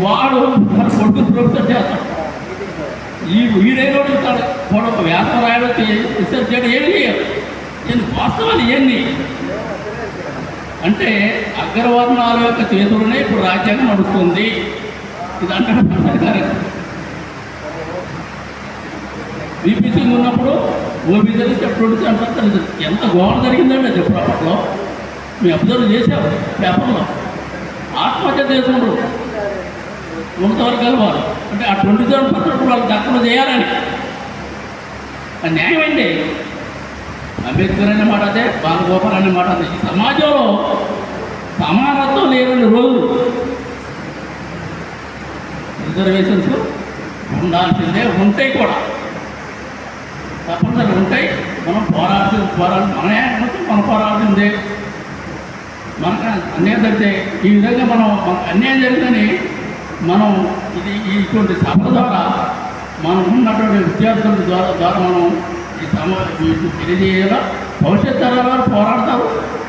వాడు మన కొడుకు ప్రొఫెసర్ చేస్తాడు. వీడేదో ఇస్తాడు, వాడు ఒక వ్యాసం రాయడం రీసెర్చ్ చేయడం ఏమి చేయాలి? వాస్తవాలు ఇవన్నీ అంటే అగ్రవర్ణాల యొక్క చేతులనే ఇప్పుడు రాజ్యాంగం నడుస్తుంది. ఇది అంటే బీపీసీ ఉన్నప్పుడు ఓబీసీ 27% ఎంత గోడ జరిగిందండి అది అప్పట్లో. మేము అబ్జర్వ్ చేసాము పేపర్లో. ఆత్మహత్య చేసుకుంటారు ఉన్నత వర్గాలు వారు. అంటే ఆ 27% వాళ్ళు దక్కన చేయాలని న్యాయం అండి. అంబేద్కర్ అనే మాట అదే, బాలగోపాల్ అనే మాట అదే. ఈ సమాజంలో సమానత్వం లేని రోజులు రిజర్వేషన్స్ ఉండాల్సిందే, ఉంటాయి కూడా, తప్పనిసరి ఉంటాయి. మనం పోరాడాల్సిందే. మనకు అన్యాయం జరిగితే ఈ విధంగా మనకు అన్యాయం జరిగిందని మనం ఇటువంటి సభల ద్వారా మనం ఉన్నటువంటి విద్యార్థుల ద్వారా మనం వీటిని తెలియజేయాలా. భవిష్యత్ తరాల వారు పోరాడతారు,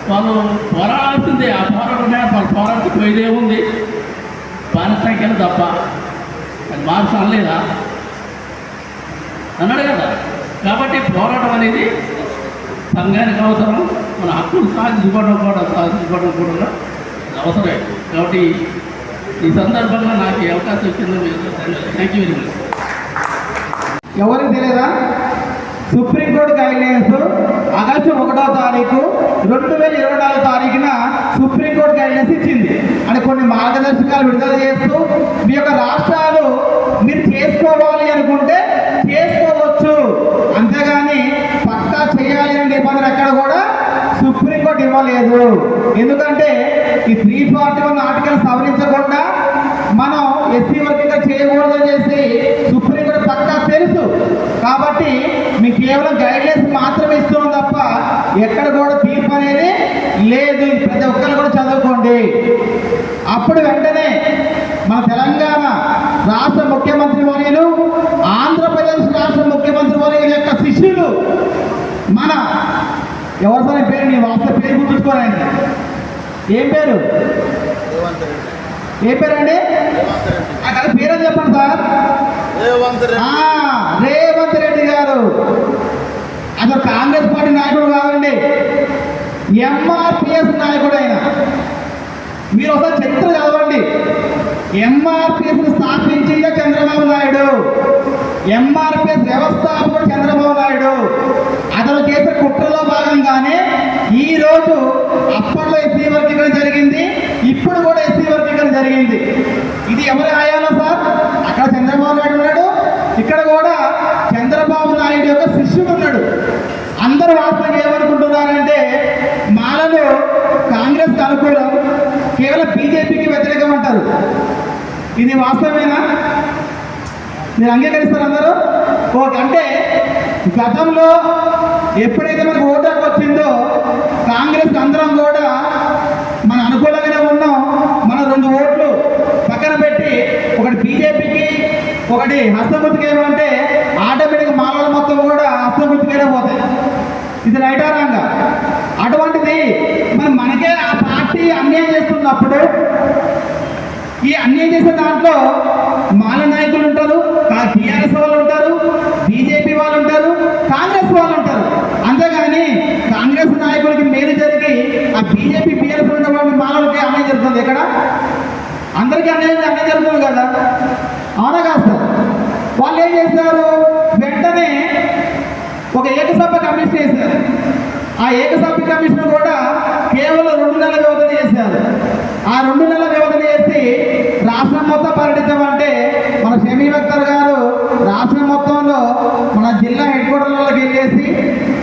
వాళ్ళు పోరాడాల్సిందే. ఆ పోరాటమే వాళ్ళు పోరాటకు పోయేదే ఉంది. బానిస సంఖ్యలు తప్ప అది మార్క్స్ అనలేదా అన్నాడు కదా. కాబట్టి పోరాటం అనేది సంఘానికి అవసరం, మన హక్కులు సాధించుకోవడం కూడా అవసరమే. కాబట్టి ఈ సందర్భంగా నాకు ఈ అవకాశం ఇచ్చింది. Thank you very much. ఎవరికి తెలియదా, సుప్రీంకోర్టు గైడ్లైన్స్ ఆగస్టు 1వ తారీఖు 2024 తారీఖున సుప్రీంకోర్టు గైడ్లైన్స్ ఇచ్చింది. అంటే కొన్ని మార్గదర్శకాలు విడుదల చేస్తూ మీ యొక్క రాష్ట్రాలు మీరు చేసుకోవాలి అనుకుంటే చేసుకోవచ్చు, అంతేగాని పక్కా చేయాలి అనే నిబంధన ఎక్కడ కూడా సుప్రీంకోర్టు ఇవ్వలేదు. ఎందుకంటే ఈ 341 ఆర్టికల్ సవరించకుండా మనం ఎస్సీ వర్గంగా చేయకూడదని చేసి సుప్రీంకోర్టు పక్కా తెలుసు. కాబట్టి మీకు కేవలం గైడ్లైన్స్ మాత్రమే ఇస్తున్నాం తప్ప ఎక్కడ కూడా తీర్పు అనేది లేదు. ప్రతి ఒక్కరు కూడా చదువుకోండి. అప్పుడు వెంటనే మన తెలంగాణ రాష్ట్ర ముఖ్యమంత్రి వర్యులు, ఆంధ్రప్రదేశ్ రాష్ట్ర ముఖ్యమంత్రి వర్యుల యొక్క శిష్యులు మన ఎవరి సార్ పేరు, నీ వాస్తవ పేరు గుర్తుంచుకోరండి. ఏం పేరు? ఏ పేరండి? అక్కడ పేరు చెప్పండి సార్. రేవంత్ రెడ్డి గారు అసలు కాంగ్రెస్ పార్టీ నాయకుడు కాదండి, ఎంఆర్పిఎస్ నాయకుడు ఆయన. మీరు ఒకసారి చరిత్ర చదవండి. ఎంఆర్పిఎస్ స్థాపించిందే చంద్రబాబు నాయుడు, ఎంఆర్పిఎస్ వ్యవస్థాపకుడు చంద్రబాబు నాయుడు. అతను చేసే కుట్రలో భాగంగానే ఈరోజు అప్పట్లో ఎస్సీ వర్గీకరణ జరిగింది, ఇప్పుడు కూడా ఎస్సీ వర్గీకరణ జరిగింది. ఇది ఎవరి హయాంలో సార్? అక్కడ చంద్రబాబు నాయుడు ఉన్నాడు, ఇక్కడ కూడా చంద్రబాబు నాయుడు యొక్క శిష్యుడు ఉన్నాడు. అందరూ వాస్తవంగా ఏమనుకుంటున్నారంటే మాలలు కాంగ్రెస్కి అనుకూలం, కేవలం బీజేపీకి వ్యతిరేకం అంటారు. ఇది వాస్తవమేనా? మీరు అంగీకరిస్తారు అందరూ? ఓకే. అంటే గతంలో ఎప్పుడైతే మనకు ఓటు హక్కు వచ్చిందో కాంగ్రెస్ అందరం కూడా మన అనుకూలంగానే ఉన్నాం. మన 2 ఓట్లు పక్కన పెట్టి ఒకటి బీజేపీకి ఒకటి హస్తగుర్తుకి ఏమంటే ఆటోమేటిక్గా మాలల మొత్తం కూడా హస్తగుర్తుకైనా పోతాయి. ఇది రైటా రాంగా? అటువంటిది మనకే ఆ పార్టీ అన్యాయం చేస్తున్నప్పుడు ఈ అన్యాయం చేసే దాంట్లో మాల నాయకులు ఉంటారు, టీఆర్ఎస్ వాళ్ళు ఉంటారు, బీజేపీ వాళ్ళు ఉంటారు, కాంగ్రెస్ వాళ్ళు ఉంటారు. అంతేగాని కాంగ్రెస్ నాయకులకి మేలు జరిగి ఆ బీజేపీ టీఆర్ఎస్ ఉన్న వాళ్ళకి మాలలకి అన్యాయం జరుగుతుంది. ఇక్కడ అందరికీ అన్యాయం జరుగుతుంది కదా, అవునా కాదు సార్? వాళ్ళు ఏం చేశారు, వెంటనే ఒక ఏకసభ్య కమిషన్ వేశారు. ఆ ఏకసభ్య కమిషన్ కూడా కేవలం 2 నెలల వ్యవధి చేశారు. ఆ 2 నెలల వ్యవధి చేసి రాష్ట్రం మొత్తం పర్యటించమంటే మన షమీమ్ అఖ్తర్ గారు రాష్ట్రం మొత్తంలో మన జిల్లా హెడ్ క్వార్టర్లలోకి వెళ్ళేసి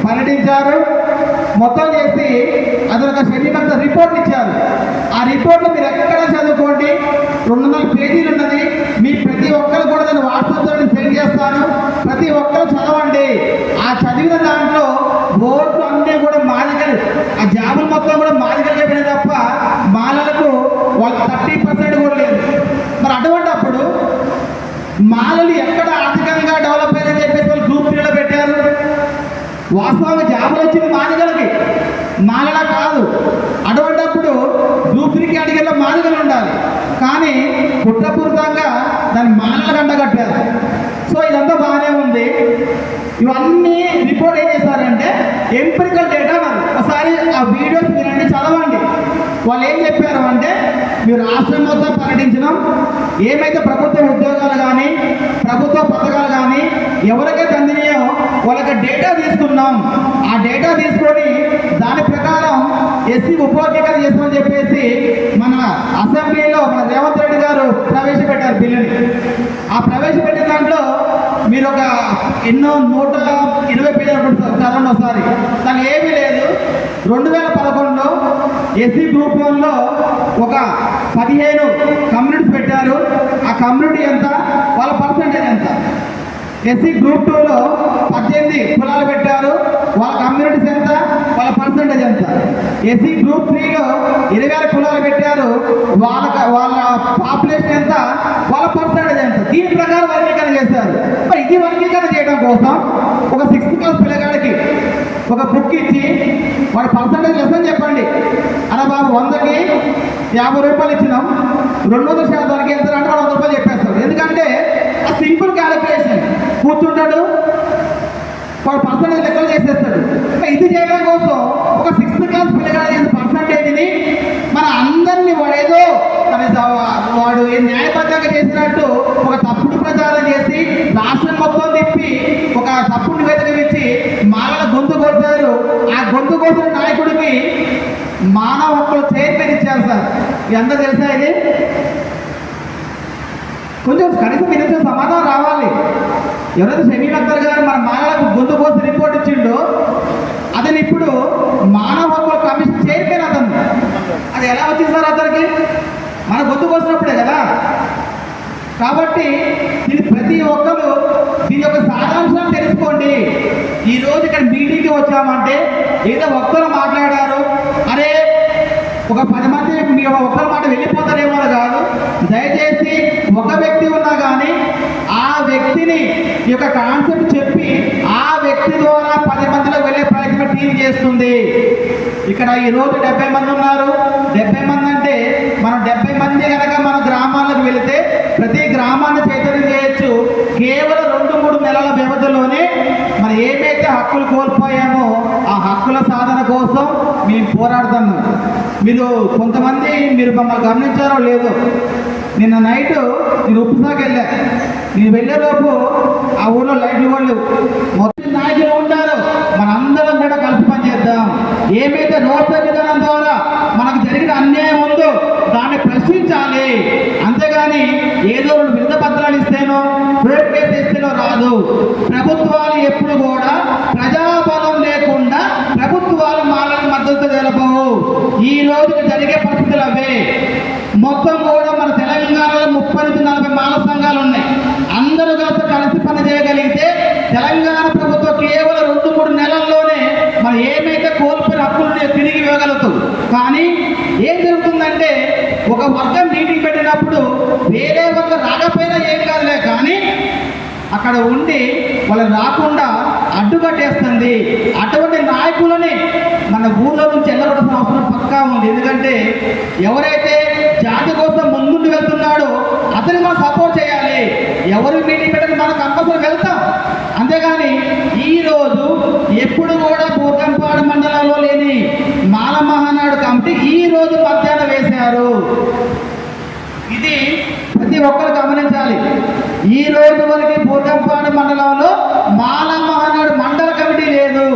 పర్యటించారు. మొత్తం చేసి అదొక షమీమ్ అఖ్తర్ రిపోర్ట్ ఇచ్చారు. ఆ రిపోర్ట్లో మీరు ఎక్కడ చదువుకోండి, 200 పేజీలు ఉన్నది. మీ ప్రతి ఒక్కరు కూడా నేను వాట్సాప్లో సెండ్ చేస్తాను, ప్రతి ఒక్కరు చదవండి. ఆ చదివిన దాంట్లో ఓట్లు అన్నీ కూడా మాదిగలు, ఆ జాబులు మొత్తం కూడా మాదిగలు చెప్పిన తప్ప మాలలకు వాళ్ళకి 30% కూడా లేదు. మరి అటువంటిప్పుడు మాలలు ఎక్కడ ఆర్థికంగా డెవలప్ అయ్యారని చెప్పేసి వాళ్ళు గ్రూప్ 3లో పెట్టారు. వాస్తవంగా జాబులు వచ్చింది మాదిగలకి, మాలలా కాదు. అటువంటిప్పుడు గ్రూప్ 3 కేటగిరీలో మాదిగలు ఉండాలి, కానీ కుట్రపూరితంగా దాన్ని మాలలకు అండగట్టారు. సో ఇదంతా బాగానే ఉంది. ఇవన్నీ రిపోర్ట్ ఏం చేశారంటే ఎంపిరికల్ డేటా అన్నారు. ఒకసారి ఆ వీడియోస్ వినండి, చదవండి. వాళ్ళు ఏం చెప్పారు అంటే మీరు రాష్ట్రం మొత్తం పర్యటించడం, ఏమైతే ప్రభుత్వ ఉద్యోగాలు కానీ ప్రభుత్వ పథకాలు కానీ ఎవరికైతే అందినాయో వాళ్ళకి డేటా తీసుకున్నాం. ఆ డేటా తీసుకొని దాని ప్రకారం ఎస్సీ ఉపవర్గీకరణ చేస్తామని చెప్పేసి మన అసెంబ్లీలో మన రేవంత్ రెడ్డి గారు ప్రవేశపెట్టారు బిల్లుని. ఆ ప్రవేశపెట్టిన దాంట్లో మీరు ఒక ఎన్నో 120 పేజీలు చదవండి ఒకసారి. దాని ఏమీ లేదు. 2011లో ఎస్సీ గ్రూప్ 1లో ఒక 15 కమ్యూనిటీస్ పెట్టారు. ఆ కమ్యూనిటీ ఎంత, వాళ్ళ పర్సంటేజ్ ఎంత. ఎస్సీ గ్రూప్ 2లో 18 కులాలు పెట్టారు, వాళ్ళ కమ్యూనిటీస్ ఎంత, వాళ్ళ పర్సంటేజ్ ఎంత. ఎస్సీ గ్రూప్ 3లో 26 కులాలు పెట్టారు, వాళ్ళ పాపులేషన్ ఎంత, వాళ్ళ పర్సంటేజ్ ఎంత, దీని ప్రకారం వర్గీకరణ చేశారు. మరి ఇది వర్గీకరణ చేయడం కోసం ఒక 6th క్లాస్ పిల్లగాడికి ఒక బుక్ ఇచ్చి వాడి పర్సంటేజ్ లెసన్ చెప్పండి. అలా బాబు 100కి 50 రూపాయలు ఇచ్చినాం, 200% ఎంత అంటే 100 రూపాయలు చెప్పేస్తాడు. ఎందుకంటే ఆ సింపుల్ క్యాలిక్యులేషన్, కూర్చుంటాడు వాడు పర్సంటేజ్ లెక్కలు చేసేస్తాడు. ఇది చేయడం కోసం ఒక 6th క్లాస్ పిల్లగాడు చేసిన పర్సంటేజ్ని మన అందరినీ వాడేదో వాడు న్యాయబద్ధంగా చేసినట్టు ఒక తప్పుడు ప్రచారం చేసి రాష్ట్రం మొత్తం తిప్పి ఒక తప్పుడు నివేదిక ఇచ్చి మానవ గొంతు కోసారు. ఆ గొంతు కోసిన నాయకుడికి మానవ హక్కులు చైర్మన్ ఇచ్చారు సార్. ఎంత తెలుసా ఇది? కొంచెం కనీసం మీరు సమాధానం రావాలి. ఎవరైతే షమీమ్ అఖ్తర్ గారు మన మానవులకు గొంతు కోసి రిపోర్ట్ ఇచ్చిండో అతను ఇప్పుడు మానవ హక్కుల కమిషన్ చైర్మన్ అతను. అది ఎలా వచ్చింది సార్ అతనికి? మన గొంతు కోసినప్పుడే కదా. కాబట్టి దీని ప్రతి ఒక్కరు దీని యొక్క సారాంశాన్ని తెలుసుకోండి. ఈరోజు ఇక్కడ మీటింగ్కి వచ్చామంటే ఏదో ఒక్కరు మాట్లాడారు, అరే ఒక 10 మంది మీ ఒక్కరి మాట వెళ్ళిపోతారేమో కాదు. దయచేసి ఒక వ్యక్తి ఉన్నా కానీ ఆ వ్యక్తిని ఈ యొక్క కాన్సెప్ట్ చెప్పి ఆ వ్యక్తి ద్వారా 10 మందిలో వెళ్ళే ప్రయత్నం టీం చేస్తుంది. ఇక్కడ ఈరోజు 70 మంది ఉన్నారు. 70 మంది అంటే మనం 70 మంది కనుక మన గ్రామాలకు వెళితే ప్రతి గ్రామాన్ని చైతన్యం చేయొచ్చు. కేవలం 2-3 నెలల వ్యవధిలోనే మనం ఏమైతే హక్కులు కోల్పోయామో ఆ హక్కుల సాధన కోసం మేము పోరాడుతున్నాం. మీరు కొంతమంది మీరు మమ్మల్ని గమనించారో లేదో, నిన్న నైట్ నేను ఉప్పుసాకి వెళ్ళా. నేను వెళ్ళేలోపు ఆ ఊళ్ళో లైట్లు వాళ్ళు మొత్తం నాయకులు ఉంటారు. మనందరం కూడా కలిసి పనిచేద్దాం. ఏమైతే నోట్ల విధానం ద్వారా మనకు జరిగిన అన్యాయం ఉందో దాన్ని ప్రశ్నించాలి. అంతేగాని ఏదో 2 విరుద్ధ పత్రాలు ఇస్తేనో కోర్టు కేసు ఇస్తేనో రాదు. ప్రభుత్వాలు ఎప్పుడు కూడా ప్రజాబలం లేకుండా ప్రభుత్వాలు మాలకు మద్దతు తెలపవు. ఈ రోజుకి జరిగే పరిస్థితులు అవే. మొత్తం కూడా మన తెలంగాణలో 30-40 మాల సంఘాలు ఉన్నాయి. అందరూ కలిసి పని చేయగలిగితే తెలంగాణ ప్రభుత్వం కేవలం 2-3 నెలల్లోనే మనం ఏమైతే కోల్పోయిన హక్కులను తిరిగి ఇవ్వగలుగుతాం. కానీ ఏం జరుగుతుందంటే ఒక వర్గం మీటింగ్ పెట్టినప్పుడు వేరే వర్గం రాకపోయినా ఏం కాదులే, కానీ అక్కడ ఉండి వాళ్ళని రాకుండా అడ్డుకట్టేస్తుంది. అటువంటి నాయకులని మన ఊళ్ళో నుంచి వెళ్ళవలసిన అవసరం పక్కా ఉంది. ఎందుకంటే ఎవరైతే జాతి కోసం ముందుండి వెళ్తున్నాడో అతనికి మనం సపోర్ట్ చేయాలి. ఎవరు మీటింగ్ పెట్టని మనం కంపల్సరీ వెళ్తాం. అంతేగాని ఈరోజు ఎప్పుడు కూడా బూర్గంపాడు మండలంలో లేని మాల మహానాడు కమిటీ ఈరోజు మధ్యాహ్నం వేశారు. ఇది ప్రతి ఒక్కరు గమనించాలి. ఈ రోజు వరకు బూర్గంపాడు మండలంలో మాల మహానాడు మండల కమిటీ లేదు.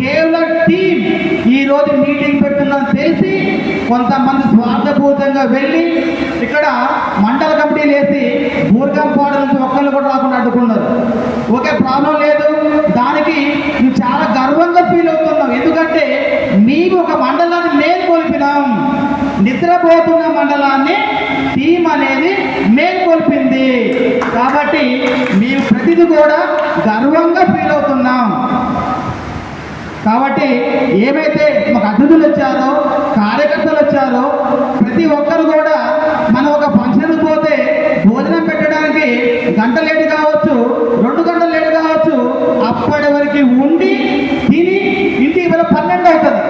కేవలం టీం ఈ రోజు మీటింగ్ పెడుతుందని తెలిసి కొంతమంది స్వార్థపూరితంగా వెళ్ళి ఇక్కడ మండల కమిటీలు వేసి బూర్గంపాడు నుంచి ఒక్కళ్ళు కూడా రాకుండా అడ్డుకున్నారు. ఓకే, ప్రాబ్లం లేదు. దానికి మేము చాలా గర్వంగా ఫీల్ అవుతున్నాం. ఎందుకంటే మేము ఒక మండలాన్ని మేల్కొల్పినాం. నిద్రపోతున్న మండలాన్ని టీం అనేది మేల్కొల్పింది. కాబట్టి మేము ప్రతిదీ కూడా గర్వంగా ఫీల్ అవుతున్నాం. కాబట్టి ఏమైతే మాకు అతిథులు వచ్చారో కార్యకర్తలు వచ్చారో ప్రతి ఒక్కరు కూడా మనం ఒక ఫంక్షన్కి పోతే భోజనం పెట్టడానికి గంట లేట్ కావచ్చు, 2 గంటలు లేట్ కావచ్చు, అప్పటి వరకు ఉండి తిని ఇంటికి 12 అవుతుంది.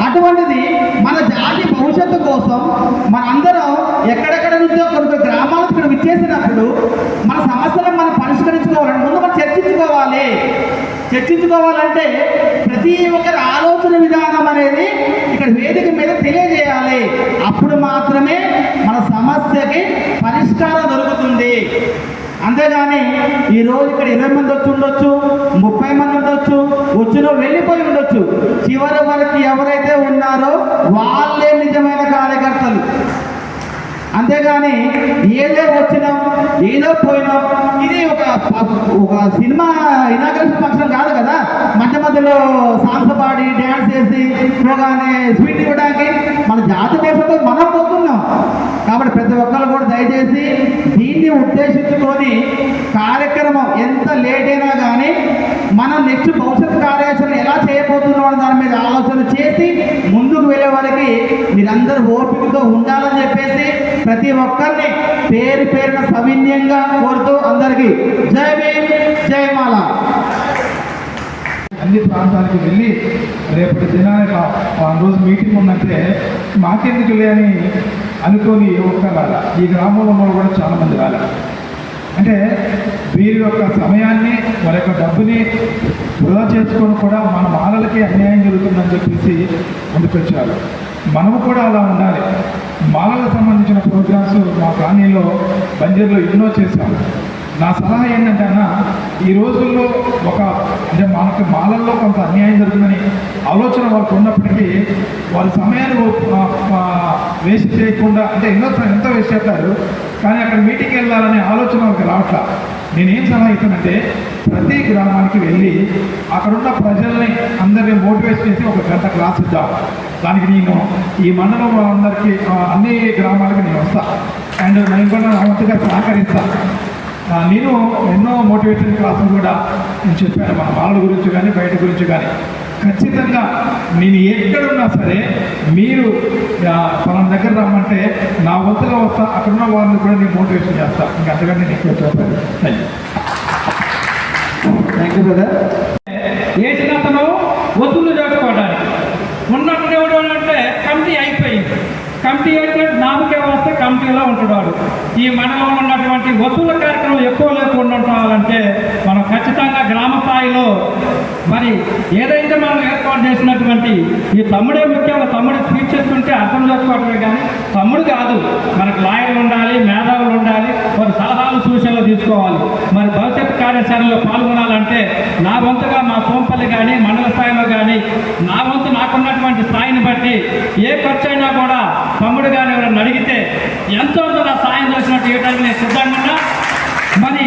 అటువంటిది మన జాతి భవిష్యత్తు కోసం మనందరం ఎక్కడెక్కడ నుంచో కొన్ని గ్రామాలకు ఇక్కడ విచ్చేసినప్పుడు మన సమస్యలను మనం పరిష్కరించుకోవాలంటే ముందు మనం చర్చించుకోవాలంటే ప్రతి ఒక్కరి ఆలోచన విధానం అనేది ఇక్కడ వేదిక మీద తెలియజేయాలి. అప్పుడు మాత్రమే మన సమస్యకి పరిష్కారం దొరుకుతుంది. అంతేగాని ఈరోజు ఇక్కడ 20 మంది వచ్చి ఉండొచ్చు, 30 మంది ఉండొచ్చు, వచ్చిన వెళ్ళిపోయి ఉండొచ్చు. చివరి వరకు ఎవరైతే ఉన్నారో వాళ్ళే నిజమైన కార్యకర్తలు. అంతేగాని ఏదో వచ్చినాం ఏదో పోయినాం. ఇది ఒక సినిమా ఇనాగ్రేషన్ ఫంక్షన్ కాదు కదా, మధ్య మధ్యలో సాంగ్స్ పాడి డ్యాన్స్ చేసి పోగానే స్వీట్ ఇవ్వడానికి మన జాతి భాషతో మనం పోతున్నాం. కాబట్టి ప్రతి ఒక్కరు కూడా దయచేసి దీన్ని ఉద్దేశించుకొని కార్యక్రమం ఎంత లేట్ అయినా కానీ మనం నెక్స్ట్ భవిష్యత్తు కార్యాచరణ ఎలా చేయబోతున్నాం అనే దాని మీద ఆలోచన చేసి ముందుకు వెళ్ళే వారికి మీరందరూ ఓపికతో ఉండాలని చెప్పేసి ప్రతి ఒక్కరిని పేరు పేరున సవినయంగా కోరుతూ అందరికీ జై భీమ్ జై మాల. అన్ని ప్రాంతాలకు వెళ్ళి రేపటి దినానికి ఆ రోజు మీటింగ్ ఉన్నట్టే మాకెందుకులే అని అనుకోని ఒక్కరు రాలా. ఈ గ్రామంలో కూడా చాలామంది రాలే. అంటే వీరి యొక్క సమయాన్ని వారి యొక్క డబ్బుని వృధా చేసుకొని కూడా మన మాలలకి అన్యాయం జరుగుతుందని చెప్పేసి ముందుకొచ్చారు. మనము కూడా అలా ఉండాలి. మాలలకు సంబంధించిన ప్రోగ్రామ్స్ మా కాలనీలో బంజర్లో ఎన్నో చేశాము. నా సలహా ఏంటంటే అన్న, ఈ రోజుల్లో అంటే మనకు మాలల్లో కొంత అన్యాయం జరుగుతుందని ఆలోచన వాళ్ళకు ఉన్నప్పటికీ వాళ్ళ సమయాన్ని వేస్ట్ చేయకుండా, అంటే ఎంతో వేస్ట్ చేస్తారు కానీ అక్కడ మీటింగ్కి వెళ్ళాలనే ఆలోచన వాళ్ళకి రావట్లా. నేనేం సలహా ఇస్తానంటే ప్రతి గ్రామానికి వెళ్ళి అక్కడున్న ప్రజల్ని అందరినీ మోటివేట్ చేసి ఒక గంట క్లాస్ ఇద్దాం. దానికి నేను ఈ మండలం అందరికీ అన్ని గ్రామాలకి నేను వస్తా అండ్ నేను కూడా నా వంతుగా సహకరిస్తాను. నేను ఎన్నో మోటివేషన్ క్లాసులు కూడా నేను చెప్పాను, మన వాళ్ళ గురించి కానీ బయట గురించి కానీ. ఖచ్చితంగా నేను ఎక్కడున్నా సరే మీరు మన దగ్గర రమ్మంటే నా వంతుగా వస్తా, అక్కడున్న వాళ్ళని కూడా నేను మోటివేషన్ చేస్తా. ఇంకా అంతకంటే నేను ఎక్కువ చెప్పాను. Thank you brother. ఏ చిన్నతను వసూలు చేసుకోవడానికి ఉన్నట్టు అంటే కమిటీ అయిపోయింది. కమిటీ అయితే నామకే వస్తే కమిటీలో ఉంటున్నాడు. ఈ మండలంలో ఉన్నటువంటి వసూల కార్యక్రమం ఎక్కువ లేకుండా ఉండాలంటే మనం ఖచ్చితంగా గ్రామ స్థాయిలో మరి ఏదైతే మనం ఏర్పాటు చేసినటువంటి ఈ తమ్ముడే ముఖ్యంగా తమ్ముడు స్పీచ్ చేస్తుంటే అర్థం చేసుకోవటమే కానీ తమ్ముడు కాదు, మనకు లాయర్లు ఉండాలి, మేధావులు ఉండాలి, వారి సలహాలు సూచనలు తీసుకోవాలి. మరి భవిష్యత్ కార్యాచరణలో పాల్గొనాలంటే నా వంతుగా మా సోంపల్లి కానీ మండల స్థాయిలో కానీ నా వంతు నాకున్నటువంటి స్థాయిని బట్టి ఏ ఖర్చు అయినా కూడా తమ్ముడు కానీ ఎవరైనా అడిగితే ఎంతో నా సాయం చేసినట్టు ఇవ్వడానికి నేను సిద్ధంగా ఉన్నా. మరి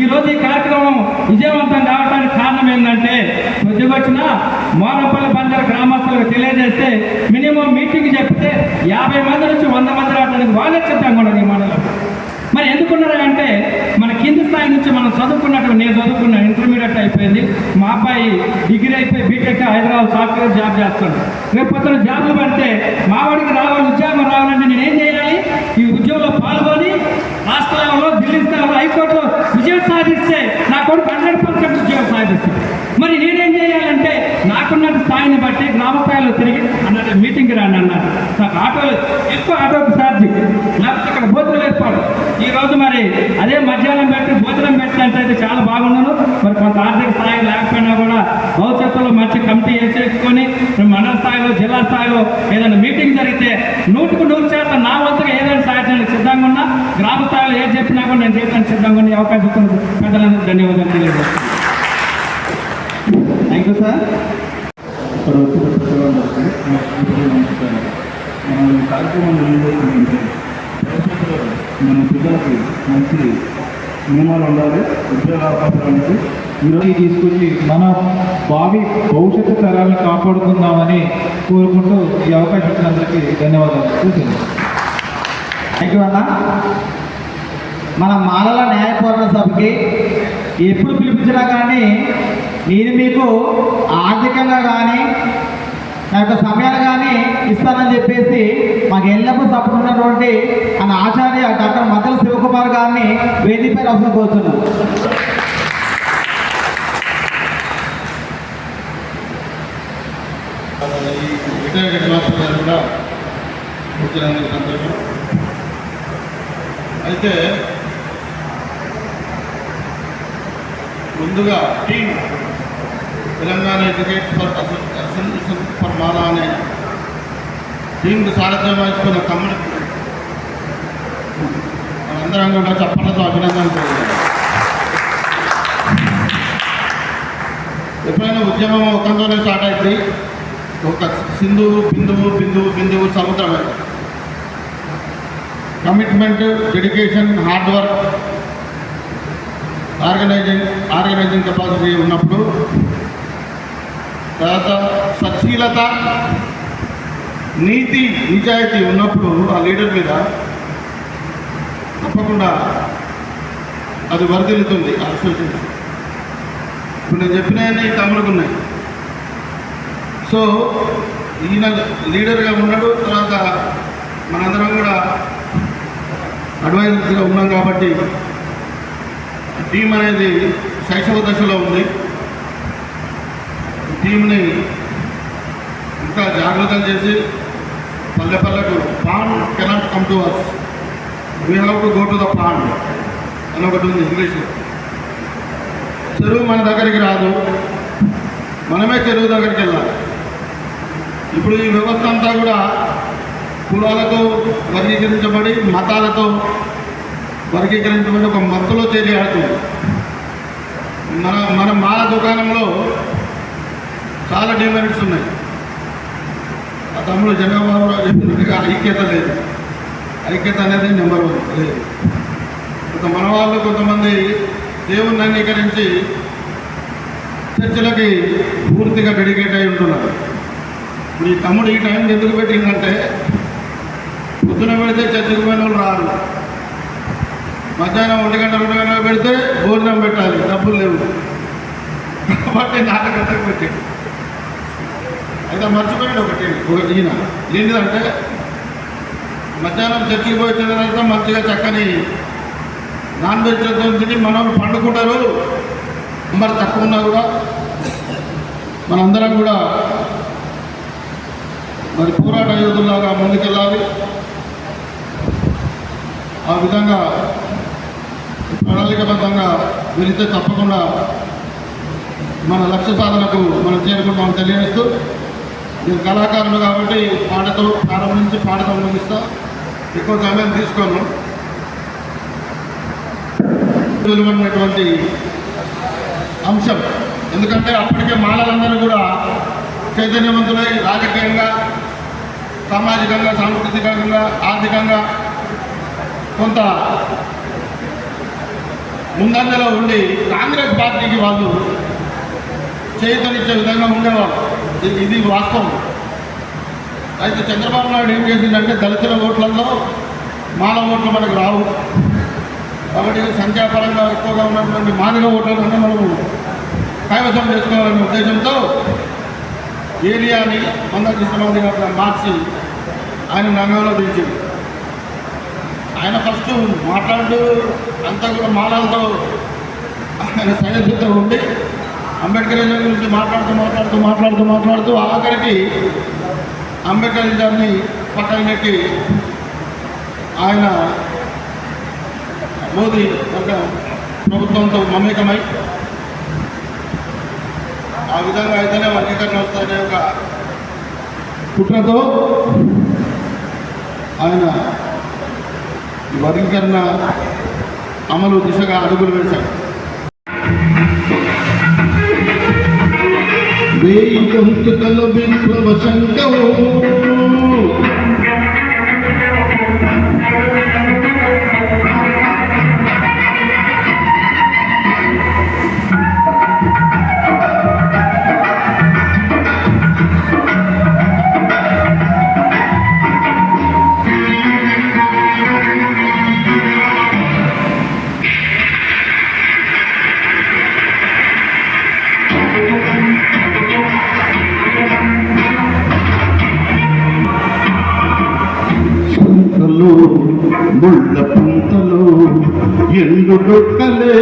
ఈరోజు ఈ కార్యక్రమం విజయవంతం కావడానికి కారణం ఏంటంటే కొద్దిగా వచ్చిన మోనపల్లి బంజారా గ్రామస్తులకు తెలియజేస్తే మినిమం మీటింగ్ చెప్తే 50 మంది నుంచి 100 మంది రావడానికి వాళ్ళే సిద్ధంగా ఉన్నది ఈ మండలం. మరి ఎందుకున్నారంటే మన కింది స్థాయి నుంచి మనం చదువుకున్నట్టు నేను చదువుకున్న ఇంటర్మీడియట్ అయిపోయింది, మా అబ్బాయి డిగ్రీ అయిపోయి బీటెక్ హైదరాబాద్ సాఫ్ట్వేర్ జాబ్ చేస్తాడు. రేపు పొద్దున జాబ్లు పడితే మా వాడికి రావాలి, ఉద్యోగం రావాలంటే నేనేం చేయాలి? ఈ ఉద్యోగంలో పాల్గొని రాష్ట్ర స్థాయిలో ఢిల్లీ స్థాయిలో హైకోర్టులో విజయం సాధిస్తే నా కొడుకు 100% ఉద్యోగం సాధిస్తుంది. మరి నేనేం చేయాలంటే నాకున్న స్థాయిని బట్టి గ్రామ స్థాయిలో తిరిగి అన్నట్టు మీటింగ్కి రాండి అన్నారు. నాకు ఆటోలు ఎక్కువ ఆటోకి ఛార్జీ, లేకపోతే ఇక్కడ భోజనం ఏర్పాటు. ఈరోజు మరి అదే మధ్యాహ్నం పెట్టి భోజనం పెట్టినట్టయితే చాలా బాగున్నాను. మరి కొంత ఆర్థిక స్థాయి లేకపోయినా కూడా భవిష్యత్తులో మంచి కమిటీ వేసేసుకొని మండల స్థాయిలో జిల్లా స్థాయిలో ఏదైనా మీటింగ్ జరిగితే 100% నా వంతుగా ఏదైనా సాధించడానికి సిద్ధంగా ఉన్నా. గ్రామ స్థాయిలో ఏది చెప్పినా కూడా నేను చేయడానికి సిద్ధంగా ఉన్న అవకాశం ఇస్తున్న పెద్దలందరూ ధన్యవాదాలు తెలియజేస్తాను. Thank you sir. ఇక్కడ వచ్చిన మనం ఈ కార్యక్రమం ఏంటంటే భవిష్యత్తులో మన పిల్లలకి మంచి నియమాలు ఉండాలి, ఉద్యోగ అవకాశాలు ఉండాలి. ఈరోజు తీసుకొచ్చి మన భవిష్యత్తు తరాలను కాపాడుకుందామని కోరుకుంటూ ఈ అవకాశం ఇచ్చినందరికీ ధన్యవాదాలు. థ్యాంక్ యూ అన్న. మన మాలల న్యాయ పోరాట సభకి ఎప్పుడు పిలిపించినా కానీ నేను మీకు ఆర్థికంగా కానీ నా యొక్క సమయాన్ని కానీ ఇస్తానని చెప్పేసి మాకు ఎల్లప్పుడూ సపోర్ట్ ఉన్నటువంటి మన ఆచార్య డాక్టర్ మద్దల శివకుమార్ గారిని వేదికపై అవసరం కోరుతున్నాను. రిటైర్డ్ మాస్టర్ గారు కూడా వచ్చినందుకు సంతోషం. అయితే ముందుగా team Telangana educate association for మాలా అనే టీంకు సారథ్యం వహిస్తున్న తమ్ముడికి మనందరం కూడా చప్పట్లతో అభినందనలు తెలియజేయాలి. ఎప్పుడైనా ఉద్యమం ఒకంతోనే స్టార్ట్ అయితే ఒక సింధువు బిందువు బిందువు బిందువు సముద్రం అయితే commitment, dedication, hard work, organizing capacity ఉన్నప్పుడు, తర్వాత సచ్చీలత, నీతి, నిజాయితీ ఉన్నప్పుడు ఆ లీడర్ మీద తప్పకుండా అది వర్ధిల్లుతుంది ఆ అసోసియేషన్. ఇప్పుడు నేను చెప్పినవన్నీ తమ్ములకు ఉన్నాయి. సో ఈయన లీడర్గా ఉన్నాడు, తర్వాత మనందరం కూడా అడ్వైజర్స్గా ఉన్నాం కాబట్టి టీం అనేది శైశవ దశలో ఉంది. టీంని ఇంకా జాగ్రత్తలు చేసి పల్లె పల్లెకు pond cannot come to us, we have to go to the pond అని ఒకటి ఉంది ఇంగ్లీష్లో. చెరువు మన దగ్గరికి రాదు, మనమే చెరువు దగ్గరికి వెళ్ళాలి. ఇప్పుడు ఈ వ్యవస్థ అంతా కూడా కులాలతో వర్గీకరించబడి, మతాలతో వర్గీకరించబడి ఒక మత్తులో చేరి ఆడుతుంది. మన మాల దుకాణంలో చాలా డిమెరిట్స్ ఉన్నాయి. ఆ తమ్ముడు జగన్మోహన్ రావు చెప్పినట్టుగా ఐక్యత లేదు. ఐక్యత అనేది నెంబర్ 1 లేదు. మన వాళ్ళు కొంతమంది దేవుణ్ణి అంగీకరించి చర్చలకి పూర్తిగా డెడికేట్ అయి ఉంటున్నారు. ఇప్పుడు ఈ తమ్ముడు ఈ టైంకి ఎందుకు పెట్టిందంటే, పొద్దున పెడితే చర్చకు పోయిన వాళ్ళు రారు, మధ్యాహ్నం 1 గంట 2 గంటలకు పెడితే భోజనం పెట్టాలి, డబ్బులు లేవు కాబట్టి 4 గంటలకు పెట్టాడు. అయితే మర్చిపోయాడు ఒకటి ఈయన ఏంటిదంటే, మధ్యాహ్నం చర్చికి పోయి వచ్చిన తర్వాత మంచిగా చక్కని నాన్ వెజ్ తిని మనం పండుకుంటారు. మరి తక్కువ ఉన్నా కూడా మనందరం కూడా మరి పోరాట యోధుల్లాగా ముందుకెళ్ళాలి. ఆ విధంగా ప్రణాళికబద్ధంగా వెళితే తప్పకుండా మన లక్ష్య సాధనకు మనం చేరుకుంటాం తెలియజేస్తూ, నేను కళాకారులు కాబట్టి పాటతో ప్రారంభించి పాటతో ముగిస్తా, ఎక్కువ సమయం తీసుకోను. విలువైనటువంటి అంశం, ఎందుకంటే అప్పటికే మాలలందరూ కూడా చైతన్యవంతులై రాజకీయంగా, సామాజికంగా, సాంస్కృతికంగా, ఆర్థికంగా కొంత ముందంజలో ఉండి కాంగ్రెస్ పార్టీకి వాళ్ళు చేతనిచ్చే విధంగా ఉండేవాళ్ళు. ఇది వాస్తవం. అయితే చంద్రబాబు నాయుడు ఏం చేసిందంటే, దళితుల ఓట్లలో మాల ఓట్లు మనకు రావు కాబట్టి సంఖ్యాపరంగా ఎక్కువగా ఉన్నటువంటి మాదిగ ఓట్లను మనము కైవసం చేసుకోవాలనే ఉద్దేశంతో ఏరియాని 100 మందిగా మార్చి ఆయన రంగంలో దించింది. ఆయన ఫస్ట్ మాట్లాడుతూ అంతా కూడా మాలలతో ఆయన సన్నిధితో ఉండి అంబేద్కరిజం గురించి మాట్లాడుతూ ఆఖరికి అంబేద్కరిజాన్ని పక్కన పెట్టి ఆయన మోదీ ఒక ప్రభుత్వంతో మమేకమై ఆ విధంగా అయితేనే వర్గీకరణ వస్తుందనే ఒక కుట్రతో ఆయన వర్గీకరణ అమలు దిశగా అడుగులు వేశాడు. వేయి గొంతుకల విప్లవ శంఖం ముళ్ళ పుంతలు ఎండు డొక్కలే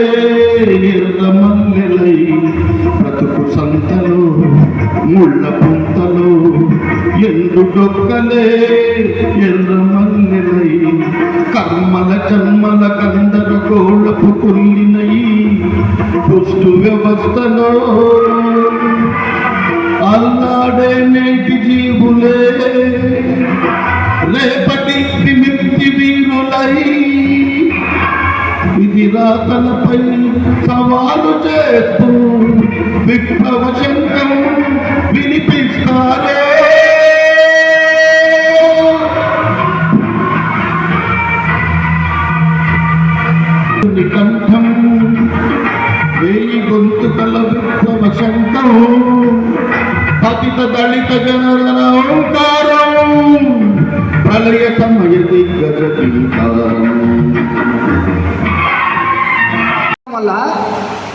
ఎర్ర మల్లెలై బ్రతుకు సంతలు, ముళ్ళ పుంతలు ఎండు డొక్కలే ఎర్ర మల్లెలై కర్మల జన్మల గందరగోళపు కుల్లినై దుష్టు వ్యవస్థలో అల్లాడే నేటి జీవులే రేపటి విముక్తి వీరులై విధి రాతలపై సవాలు చేస్తూ విప్లవ శంఖం వినిపిస్తారే. కృష్ణుని కంఠం వేయి గొంతుకల విప్లవ శంఖం పతిత దళిత జనగణ ఓంకారం ప్రళయ సమయ దిగ్గజ వల్ల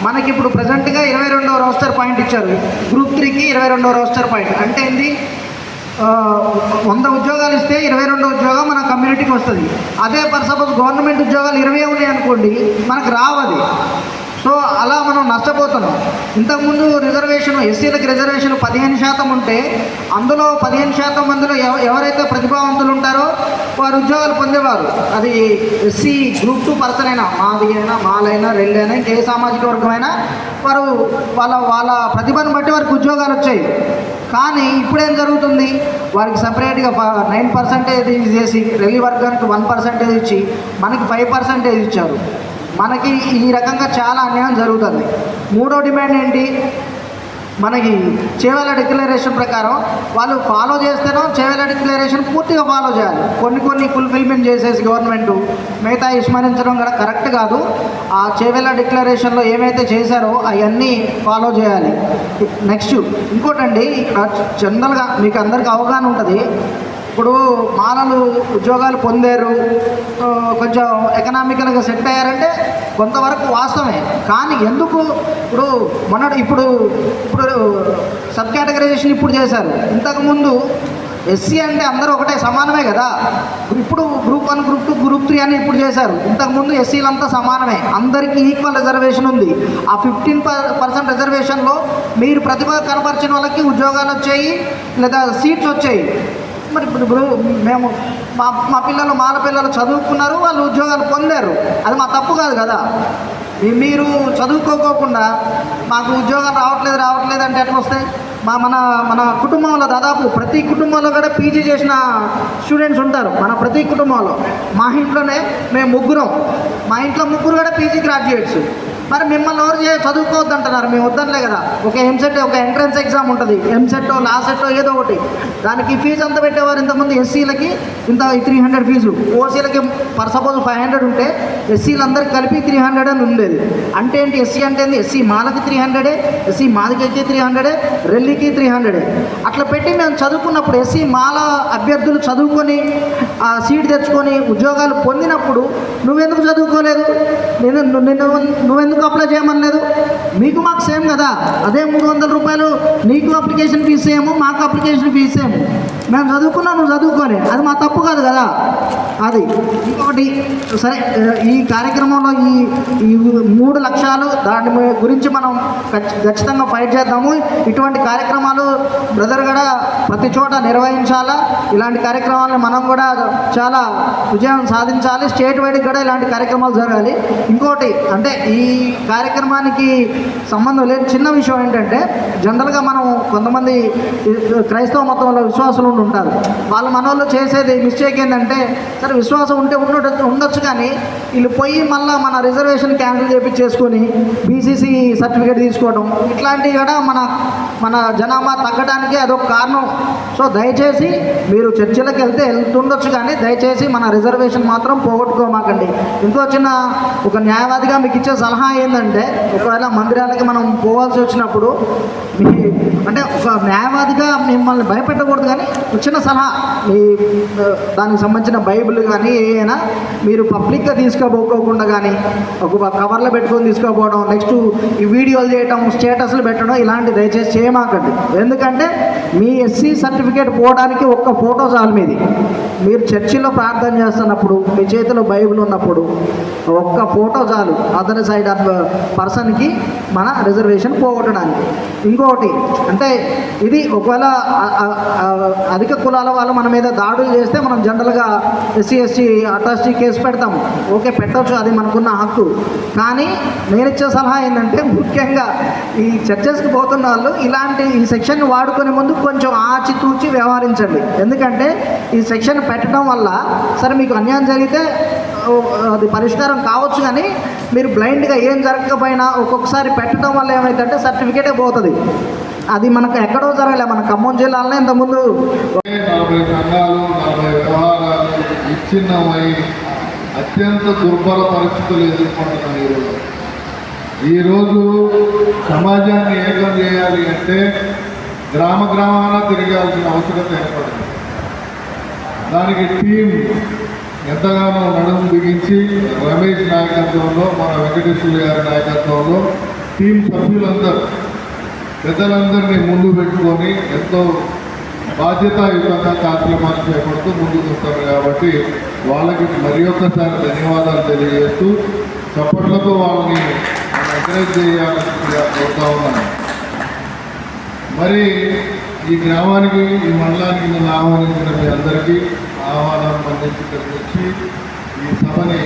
మనకి ఇప్పుడు ప్రజెంట్గా 22వ రోస్టర్ పాయింట్ ఇచ్చారు. గ్రూప్ 3కి 22వ రోస్టర్ పాయింట్ అంటే ఏంది, 100 ఉద్యోగాలు ఇస్తే 22వ ఉద్యోగం మన కమ్యూనిటీకి వస్తుంది. అదే ఫర్ సపోజ్ గవర్నమెంట్ ఉద్యోగాలు 20 ఉన్నాయి అనుకోండి, మనకు రావది. సో అలా మనం నష్టపోతున్నాం. ఇంతకుముందు రిజర్వేషన్ ఎస్సీలకు రిజర్వేషన్ 15% ఉంటే అందులో 15% మందిలో ఎవరైతే ప్రతిభావంతులు ఉంటారో వారు ఉద్యోగాలు పొందేవారు. అది ఎస్సీ గ్రూప్ 2 పర్సన్ అయినా, మాది అయినా, మాలైనా, రెల్లైనా, ఇంకే సామాజిక వర్గమైనా వారు వాళ్ళ ప్రతిభను బట్టి వారికి ఉద్యోగాలు వచ్చాయి. కానీ ఇప్పుడేం జరుగుతుంది, వారికి సపరేట్గా 9% చేసి రెల్లి వర్గానికి 1% ఇచ్చి మనకి 5% ఇచ్చారు. మనకి ఈ రకంగా చాలా అన్యాయం జరుగుతుంది. మూడో డిమాండ్ ఏంటి, మనకి చేవేళ్ళ డిక్లరేషన్ ప్రకారం వాళ్ళు ఫాలో చేస్తేనో చేవేళ్ళ డిక్లరేషన్ పూర్తిగా ఫాలో చేయాలి. కొన్ని ఫుల్ఫిల్మెంట్ చేసేసి గవర్నమెంట్ మిగతా విస్మరించడం కూడా కరెక్ట్ కాదు. ఆ చేవేళ్ళ డిక్లరేషన్లో ఏమైతే చేశారో అవన్నీ ఫాలో చేయాలి. నెక్స్ట్ ఇంకోటండి, జనరల్గా మీకు అందరికీ అవగాహన ఉంటుంది. ఇప్పుడు మాలలు ఉద్యోగాలు పొందారు, కొంచెం ఎకనామికల్గా సెట్ అయ్యారంటే కొంతవరకు వాస్తవమే. కానీ ఎందుకు ఇప్పుడు సబ్ కేటగరైజేషన్ ఇప్పుడు చేశారు. ఇంతకుముందు ఎస్సీ అంటే అందరూ ఒకటే సమానమే కదా. ఇప్పుడు గ్రూప్ 1, గ్రూప్ 2, గ్రూప్ 3 అని ఇప్పుడు చేశారు. ఇంతకుముందు ఎస్సీలంతా సమానమే, అందరికీ ఈక్వల్ రిజర్వేషన్ ఉంది. ఆ 15% రిజర్వేషన్లో మీరు ప్రతిభ కనపరిచిన వాళ్ళకి ఉద్యోగాలు వచ్చాయి లేదా సీట్స్ వచ్చాయి. మరి ఇప్పుడు మేము మా పిల్లలు మాల పిల్లలు చదువుకున్నారు, వాళ్ళు ఉద్యోగాలు పొందారు, అది మా తప్పు కాదు కదా. మీరు చదువుకోకుండా మాకు ఉద్యోగాలు రావట్లేదు అంటే ఎట్లా వస్తాయి? మన కుటుంబంలో దాదాపు ప్రతి కుటుంబంలో కూడా పీజీ చేసిన స్టూడెంట్స్ ఉంటారు. మన ప్రతి కుటుంబంలో మా ఇంట్లోనే మేము ముగ్గురం, మా ఇంట్లో ముగ్గురు కూడా పీజీ గ్రాడ్యుయేట్స్. మరి మిమ్మల్ని ఎవరు చదువుకోవద్దు అంటున్నారు? మేము వద్దనలే కదా. ఒక ఎంసెట్, ఒక ఎంట్రన్స్ ఎగ్జామ్ ఉంటుంది, ఎంసెట్టో లాసెట్టో ఏదో ఒకటి. దానికి ఫీజు అంత పెట్టేవారు. ఇంతకుముందు ఎస్సీలకి ఇంత 300 ఫీజు, ఓసీలకి ఫర్ సపోజ్ 500 ఉంటే ఎస్సీలందరికీ కలిపి 300 అని ఉండేది. అంటే ఏంటి, ఎస్సీ అంటే ఏంటి, ఎస్సీ మాలకి 300, ఎస్సీ మాదికి అయితే 300, రెల్లికి 300. అట్లా పెట్టి మేము చదువుకున్నప్పుడు ఎస్సీ మాల అభ్యర్థులు చదువుకొని ఆ సీట్ తెచ్చుకొని ఉద్యోగాలు పొందినప్పుడు నువ్వెందుకు చదువుకోలేదు? నువ్వెందుకు అప్లై చేయమనలేదు? మీకు మాకు సేమ్ కదా. అదే 300 రూపాయలు నీకు అప్లికేషన్ ఫీజు సేము, మాకు అప్లికేషన్ ఫీజు సేము. మేము చదువుకున్నా, నువ్వు చదువుకోలే, అది మా తప్పు కాదు కదా. అది ఇంకొకటి. సరే, ఈ కార్యక్రమంలో ఈ 3 లక్ష్యాలు దాని గురించి మనం ఖచ్చితంగా ఫైట్ చేద్దాము. ఇటువంటి కార్యక్రమాలు బ్రదర్ కూడా ప్రతి చోట నిర్వహించాలా. ఇలాంటి కార్యక్రమాలను మనం కూడా చాలా విజయం సాధించాలి. స్టేట్ వైడ్ కూడా ఇలాంటి కార్యక్రమాలు జరగాలి. ఇంకోటి అంటే ఈ కార్యక్రమానికి సంబంధం లేదు, చిన్న విషయం ఏంటంటే జనరల్గా మనం కొంతమంది క్రైస్తవ మతంలో విశ్వాసులు ఉంటారు. వాళ్ళ మనోళ్ళు చేసేది మిస్టేక్ ఏంటంటే, సరే విశ్వాసం ఉంటే ఉండొచ్చు కానీ వీళ్ళు పోయి మళ్ళీ మన రిజర్వేషన్ క్యాన్సిల్ చేయించేసుకొని బీసీసీ సర్టిఫికేట్ తీసుకోవడం, ఇట్లాంటివి కూడా మన జనాభా తగ్గడానికి అదొక కారణం. సో దయచేసి మీరు చర్చలకు వెళ్తుండొచ్చు కానీ దయచేసి మన రిజర్వేషన్ మాత్రం పోగొట్టుకోమాకండి. ఇంకో చిన్న ఒక న్యాయవాదిగా మీకు ఇచ్చే సలహా ఏంటంటే, ఒకవేళ మందిరాలకి మనం పోవాల్సి వచ్చినప్పుడు అంటే ఒక న్యాయవాదిగా మిమ్మల్ని భయపెట్టకూడదు కానీ చిన్న సలహా, దానికి సంబంధించిన బైబిల్ కానీ ఏమైనా మీరు పబ్లిక్గా తీసుకోపోకోకుండా కానీ ఒక కవర్లో పెట్టుకొని తీసుకోపోవడం, నెక్స్ట్ ఈ వీడియోలు చేయటం, స్టేటస్లు పెట్టడం ఇలాంటి దయచేసి చేయమాకండి. ఎందుకంటే మీ ఎస్సీ సర్టిఫికేట్ పోవడానికి ఒక్క ఫోటో చాలు మీది. మీరు చర్చిలో ప్రార్థన చేస్తున్నప్పుడు మీ చేతిలో బైబిల్ ఉన్నప్పుడు ఒక్క ఫోటో చాలు అదర్ సైడ్ ఆఫ్ పర్సన్కి మన రిజర్వేషన్ పోగొట్టడానికి. ఇంకొకటి అంటే ఇది ఒకవేళ అధిక కులాల వాళ్ళు మన మీద దాడులు చేస్తే మనం జనరల్గా ఎస్సీ ఎస్టీ అట్రాసిటీ కేసు పెడతాము. ఓకే, పెట్టవచ్చు, అది మనకున్న హక్కు. కానీ నేను ఇచ్చే సలహా ఏంటంటే, ముఖ్యంగా ఈ చర్చస్కి పోతున్న వాళ్ళు ఇలాంటి ఈ సెక్షన్ వాడుకునే ముందు కొంచెం ఆచితూచి వ్యవహరించండి. ఎందుకంటే ఈ సెక్షన్ పెట్టడం వల్ల సరే మీకు అన్యాయం జరిగితే అది పరిష్కారం కావచ్చు కానీ మీరు బ్లైండ్గా ఏం జరగకపోయినా ఒక్కొక్కసారి పెట్టడం వల్ల ఏమైందంటే సర్టిఫికేటే పోతుంది. అది మనకు ఎక్కడో జరగలే, మన ఖమ్మం జిల్లాలోనే ఇంతకుముందు 40 సంఘాలు 40 వ్యవహారాలు ఇచ్చిన్నమై అత్యంత దుర్బల పరిస్థితులు ఎదుర్కొంటున్నాం. ఈరోజు సమాజాన్ని ఏకం చేయాలి అంటే గ్రామాన తిరగాల్సిన అవసరం ఏర్పడింది. దానికి టీం ఎంతగానో నడుము బిగించి రమేష్ నాయకత్వంలో, మన వెంకటేశ్వర గారి నాయకత్వంలో టీం సభ్యులందరూ పెద్దలందరినీ ముందు పెట్టుకొని ఎంతో బాధ్యతాయుతంగా కార్యక్రమాలు చేపడుతూ ముందుకు వస్తారు. కాబట్టి వాళ్ళకి మరి ఒక్కసారి ధన్యవాదాలు తెలియజేస్తూ చప్పట్లతో వాళ్ళని ఎంకరేజ్ చేయాలని కోరుతా ఉన్నాను. మరి ఈ గ్రామానికి, ఈ మండలానికి నన్ను ఆహ్వానించిన మీ అందరికీ ఆహ్వానం అందించి ఇక్కడికి వచ్చి ఈ సభని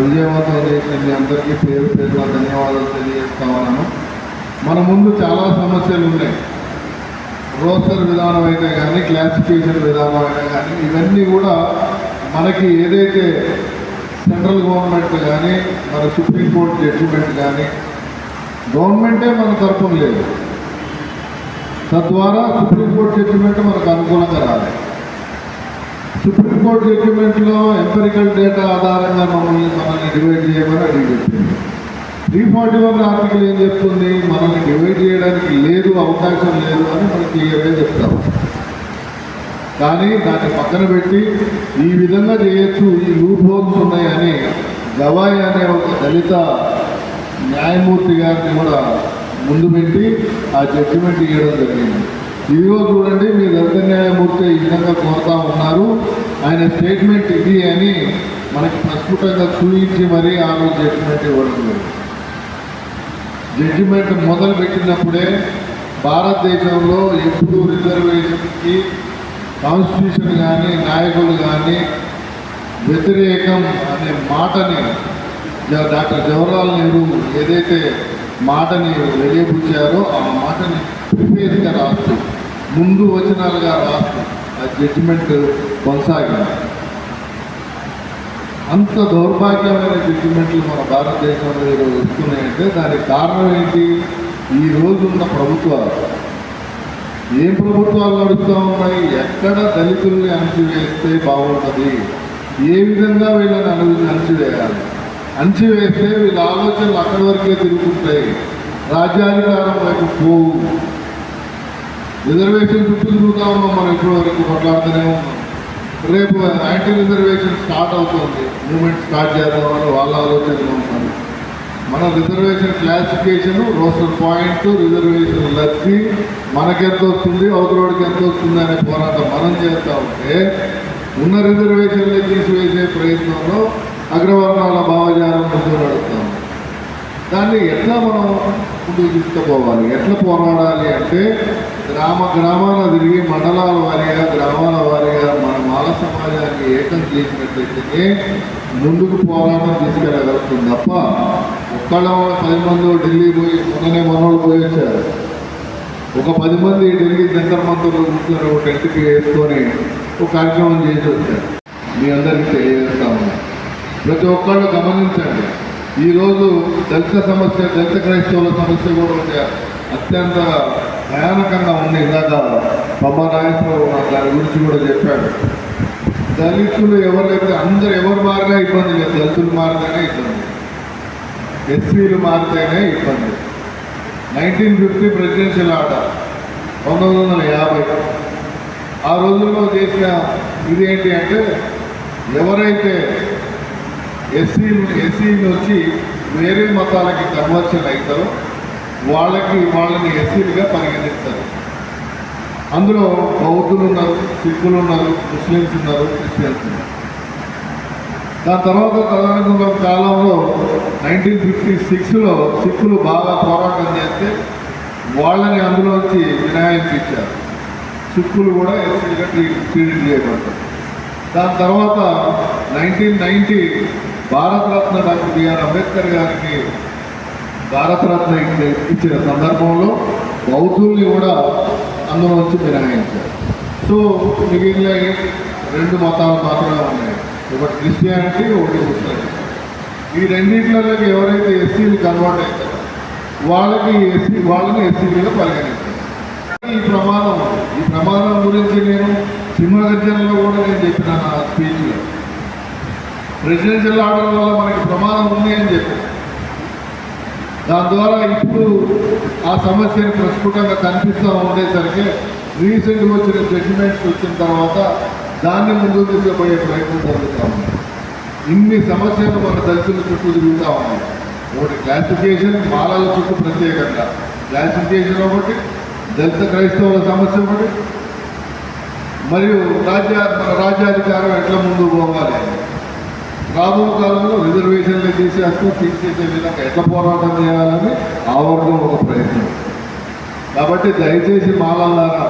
విజయవంతం చేసిన మీ అందరికీ పేరు పేరున ధన్యవాదాలు తెలియజేస్తా ఉన్నాను. మన ముందు చాలా సమస్యలు ఉన్నాయి. రోస్టర్ విధానం అయితే కానీ, క్లాసిఫికేషన్ విధానం అయితే కానీ, ఇవన్నీ కూడా మనకి ఏదైతే సెంట్రల్ గవర్నమెంట్ కానీ, మన సుప్రీంకోర్టు జడ్జిమెంట్ కానీ, గవర్నమెంటే మన తరపున లేదు. తద్వారా సుప్రీంకోర్టు జడ్జిమెంట్ మనకు అనుకూలంగా రాలేదు. సుప్రీంకోర్టు జడ్జిమెంట్లో ఎంపెరికల్ డేటా ఆధారంగా మనల్ని డివైడ్ చేయమని అడిగి చెప్పింది. 341 ఆర్టికల్ ఏం చెప్తుంది? మనల్ని డివైడ్ చేయడానికి లేదు, అవకాశం లేదు అని మనం క్లియర్గా చెప్తాము. కానీ దాన్ని పక్కన పెట్టి ఈ విధంగా చేయొచ్చు, ఈ లూప్ హోల్స్ ఉన్నాయని గవాయి అనే ఒక దళిత న్యాయమూర్తి గారిని కూడా ముందు పెట్టి ఆ జడ్జిమెంట్ ఇవ్వడం జరిగింది. ఇదిగో చూడండి, మీ దళిత న్యాయమూర్తి ఈ విధంగా కోరుతా ఉన్నారు, ఆయన స్టేట్మెంట్ ఇది అని మనకి ప్రస్ఫుటంగా చూపించి మరీ ఆ రోజు జడ్జిమెంట్ ఇవ్వడం జరిగింది. జడ్జిమెంట్ మొదలు పెట్టినప్పుడే భారతదేశంలో ఎప్పుడు రిజర్వేషన్కి కాన్స్టిట్యూషన్ కానీ, నాయకులు కానీ వ్యతిరేకం అనే మాటని డాక్టర్ జవహర్లాల్ నెహ్రూ ఏదైతే మాటని వెలియబుచ్చారో ఆ మాటని ప్రిపేర్గా రాస్తూ, ముందు వచనాలుగా రాస్తూ ఆ జడ్జిమెంట్ కొనసాగింది. అంత దౌర్భాగ్యమైన జడ్జిమెంట్లు మన భారతదేశంలో ఈరోజు వస్తున్నాయంటే దానికి కారణం ఏంటి? ఈ రోజున్న ప్రభుత్వాలు, ఏం ప్రభుత్వాలు నడుస్తూ ఉన్నాయి? ఎక్కడ దళితుల్ని అణచివేస్తే బాగుంటుంది, ఏ విధంగా వీళ్ళని అణచివేయాలి, అణచివేస్తే వీళ్ళ ఆలోచనలు అక్కడి వరకే తిరుగుతుంటాయి, రాజ్యాధికారం వైపు పోవు. రిజర్వేషన్ చుట్టూ తిరుగుతా ఉన్నాం మనం, ఇప్పటి వరకు కొట్లాడుతూనే ఉన్నాం. రేపు యాంటీ రిజర్వేషన్ స్టార్ట్ అవుతుంది, మూమెంట్ స్టార్ట్ చేద్దామని వాళ్ళ ఆలోచనలో ఉన్నారు. మన reservation classification, roster point, reservation లబ్ధి మనకెంత వస్తుంది, అవతలవాడికి ఎంత వస్తుంది అనే పోరాటం మనం చేస్తూ ఉంటే, ఉన్న రిజర్వేషన్లు తీసివేసే ప్రయత్నంలో అగ్రవర్ణాల భావజాలం ముందు నడుస్తాం. దాన్ని ఎట్లా మనం ముందుకు తీసుకుపోవాలి, ఎట్లా పోరాడాలి అంటే గ్రామాన తిరిగి మండలాల వారీగా, గ్రామాల వారీగా మన మాల సమాజాన్ని ఏకం చేసినట్లయితే ముందుకు పోరాటం తీసుకెళ్ళగలుగుతుంది తప్ప ఒక్కళ్ళ 10 మంది ఢిల్లీ పోయి, మొన్ననే మనోళ్ళు పోయి వచ్చారు, ఒక 10 మంది ఢిల్లీ జంతర్ మంతర్లు కూర్చొని ఒక టెంట్కి వేసుకొని ఒక కార్యక్రమం చేసి వచ్చారు. మీ అందరికీ తెలియజేస్తాము. ప్రతి ఒక్కళ్ళు గమనించండి, ఈరోజు దళిత సమస్య, దళిత క్రైస్తవుల సమస్య కూడా అత్యంత భయానకంగా ఉంది. ఇందాక పబ్బా నాగేశ్వరరావు దాని గురించి కూడా చెప్పాడు. దళితులు ఎవరైతే అందరూ ఎవరు మారినా ఇబ్బంది లేదు, దళితులు మారితేనే ఇబ్బంది, ఎస్సీలు మారితేనే ఇబ్బంది. 1950 ప్రెసిడెన్షియల్ ఆర్డర్ 1950 ఆ రోజుల్లో చేసిన ఇదేంటి అంటే, ఎవరైతే ఎస్సీలు వచ్చి వేరే మతాలకి కన్వర్షన్ అవుతారో వాళ్ళని ఎస్సీలుగా పరిగణిస్తారు. అందులో బౌద్ధులు ఉన్నారు, సిక్కులు ఉన్నారు, ముస్లిమ్స్ ఉన్నారు, క్రిస్టియన్స్ ఉన్నారు. దాని తర్వాత తదనంతర కాలంలో 1956లో సిక్కులు బాగా పోరాటం చేస్తే వాళ్ళని అందులోంచి వినాయించారు. సిక్కులు కూడా ఎస్సీలుగా ట్రీట్ చేయబడతారు. దాని తర్వాత 1990 భారతరత్న డాక్టర్ బిఆర్ అంబేద్కర్ గారికి భారతరత్న ఇచ్చిన సందర్భంలో బౌద్ధుల్ని కూడా అందులో వచ్చి మినహాయించారు. సో మిగిలిన 2 మతాలు మాత్రమే ఉన్నాయి, ఒకటి క్రిస్టియానిటీ, ఒకటి ముస్లిం. ఈ రెండింటిలోకి ఎవరైతే ఎస్సీలు కన్వర్ట్ అవుతారో వాళ్ళని ఎస్సీలుగా పరిగణించారు. ఈ ప్రమాదం గురించి నేను సింహగర్జనలో కూడా నేను చెప్పిన నా స్పీచ్లో ప్రెసిడెన్షియల్ ఆర్డర్ వల్ల మనకి ప్రమాదం ఉంది అని చెప్పి దాని ద్వారా ఇప్పుడు ఆ సమస్యను ప్రస్ఫుటంగా కనిపిస్తూ ఉండేసరికి రీసెంట్గా వచ్చిన జడ్జిమెంట్స్ వచ్చిన తర్వాత దాన్ని ముందుకు తీసుకుపోయే ప్రయత్నం జరుగుతూ ఉంది. ఇన్ని సమస్యలు మన దళితుల చుట్టూ తిరుగుతూ ఉన్నాయి. ఒకటి క్లాసిఫికేషన్, మాలల చుట్టూ ప్రత్యేకంగా క్లాసిఫికేషన్ ఒకటి, దళిత క్రైస్తవుల సమస్య ఒకటి, మరియు మన రాజ్యాధికారం ఎట్లా ముందుకు పోవాలి, రాబో కాలంలో రిజర్వేషన్లు తీసేసే విధంగా ఎట్లా పోరాటం చేయాలని ఆ వర్గం ఒక ప్రయత్నం. కాబట్టి దయచేసి మాలలారా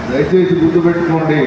దయచేసి గుర్తుపెట్టుకోండి,